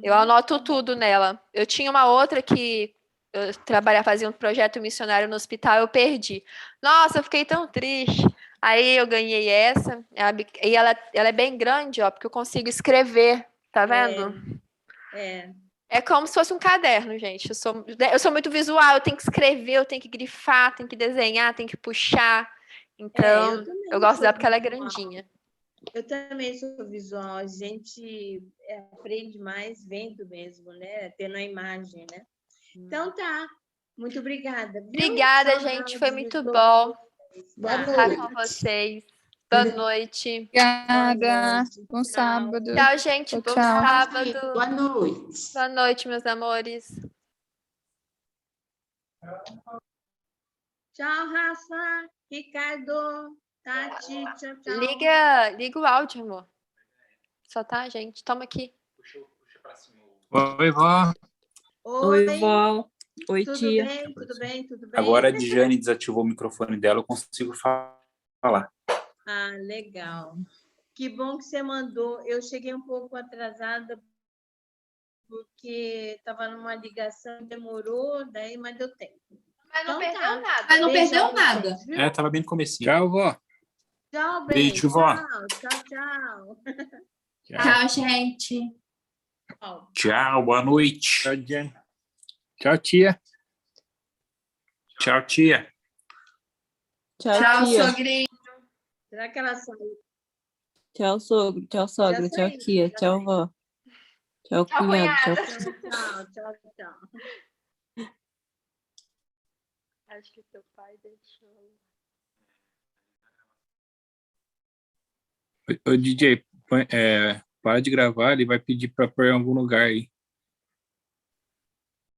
Eu anoto tudo nela. Eu tinha uma outra que eu trabalhava, fazia um projeto missionário no hospital, eu perdi. Nossa, eu fiquei tão triste. Aí eu ganhei essa, e ela é bem grande, ó, porque eu consigo escrever, tá vendo? É, É como se fosse um caderno, gente. Eu sou muito visual, eu tenho que escrever, eu tenho que grifar, tenho que desenhar, tenho que puxar. eu Então, eu também gosto dela sou porque ela é visual. grandinha. Eu também sou visual. A gente aprende mais vendo mesmo, né? Tendo a imagem, né? Então tá. Muito obrigada, viu? Obrigada, gente. Foi Saudades de muito todos bom vocês. Boa Tá. estar com noite. vocês. Boa noite. Boa Obrigada. noite. Bom Tchau. sábado. Tchau, gente. Tchau, Bom tchau. sábado. Boa noite. Boa noite, meus amores. Tchau, Rafa, Ricardo, Tati, tchau, tchau. Liga o áudio, amor. Só tá, gente? Toma aqui. Oi, vó. Oi, vó. Oi, tudo tia. bem? Tudo bem? Tudo bem? Agora a Dijane desativou o microfone dela, eu consigo falar. Ah, legal. Que bom que você mandou. Eu cheguei um pouco atrasada porque estava numa ligação, demorou, daí, mas deu tempo. Mas não Então perdeu tá. nada. Mas não Beijo perdeu a vocês, nada. viu? Tava bem no comecinho. Tchau, vó. Tchau, bem. Beijo, vó. Tchau, tchau. Tchau, gente. Tchau. Tchau, boa noite. Tchau, Diane. Tchau, tia. Tchau, tia. Tchau, sogrinho. Será que ela saiu? Tchau, sogro. Tchau, sogra. Tchau, saiu, tia. já Tchau, saiu. vó. Tchau, Tchau, cunhado. Tchau, cunhada. Tchau. Acho que seu pai deixou. Ô, DJ, para de gravar, ele vai pedir para pôr em algum lugar aí.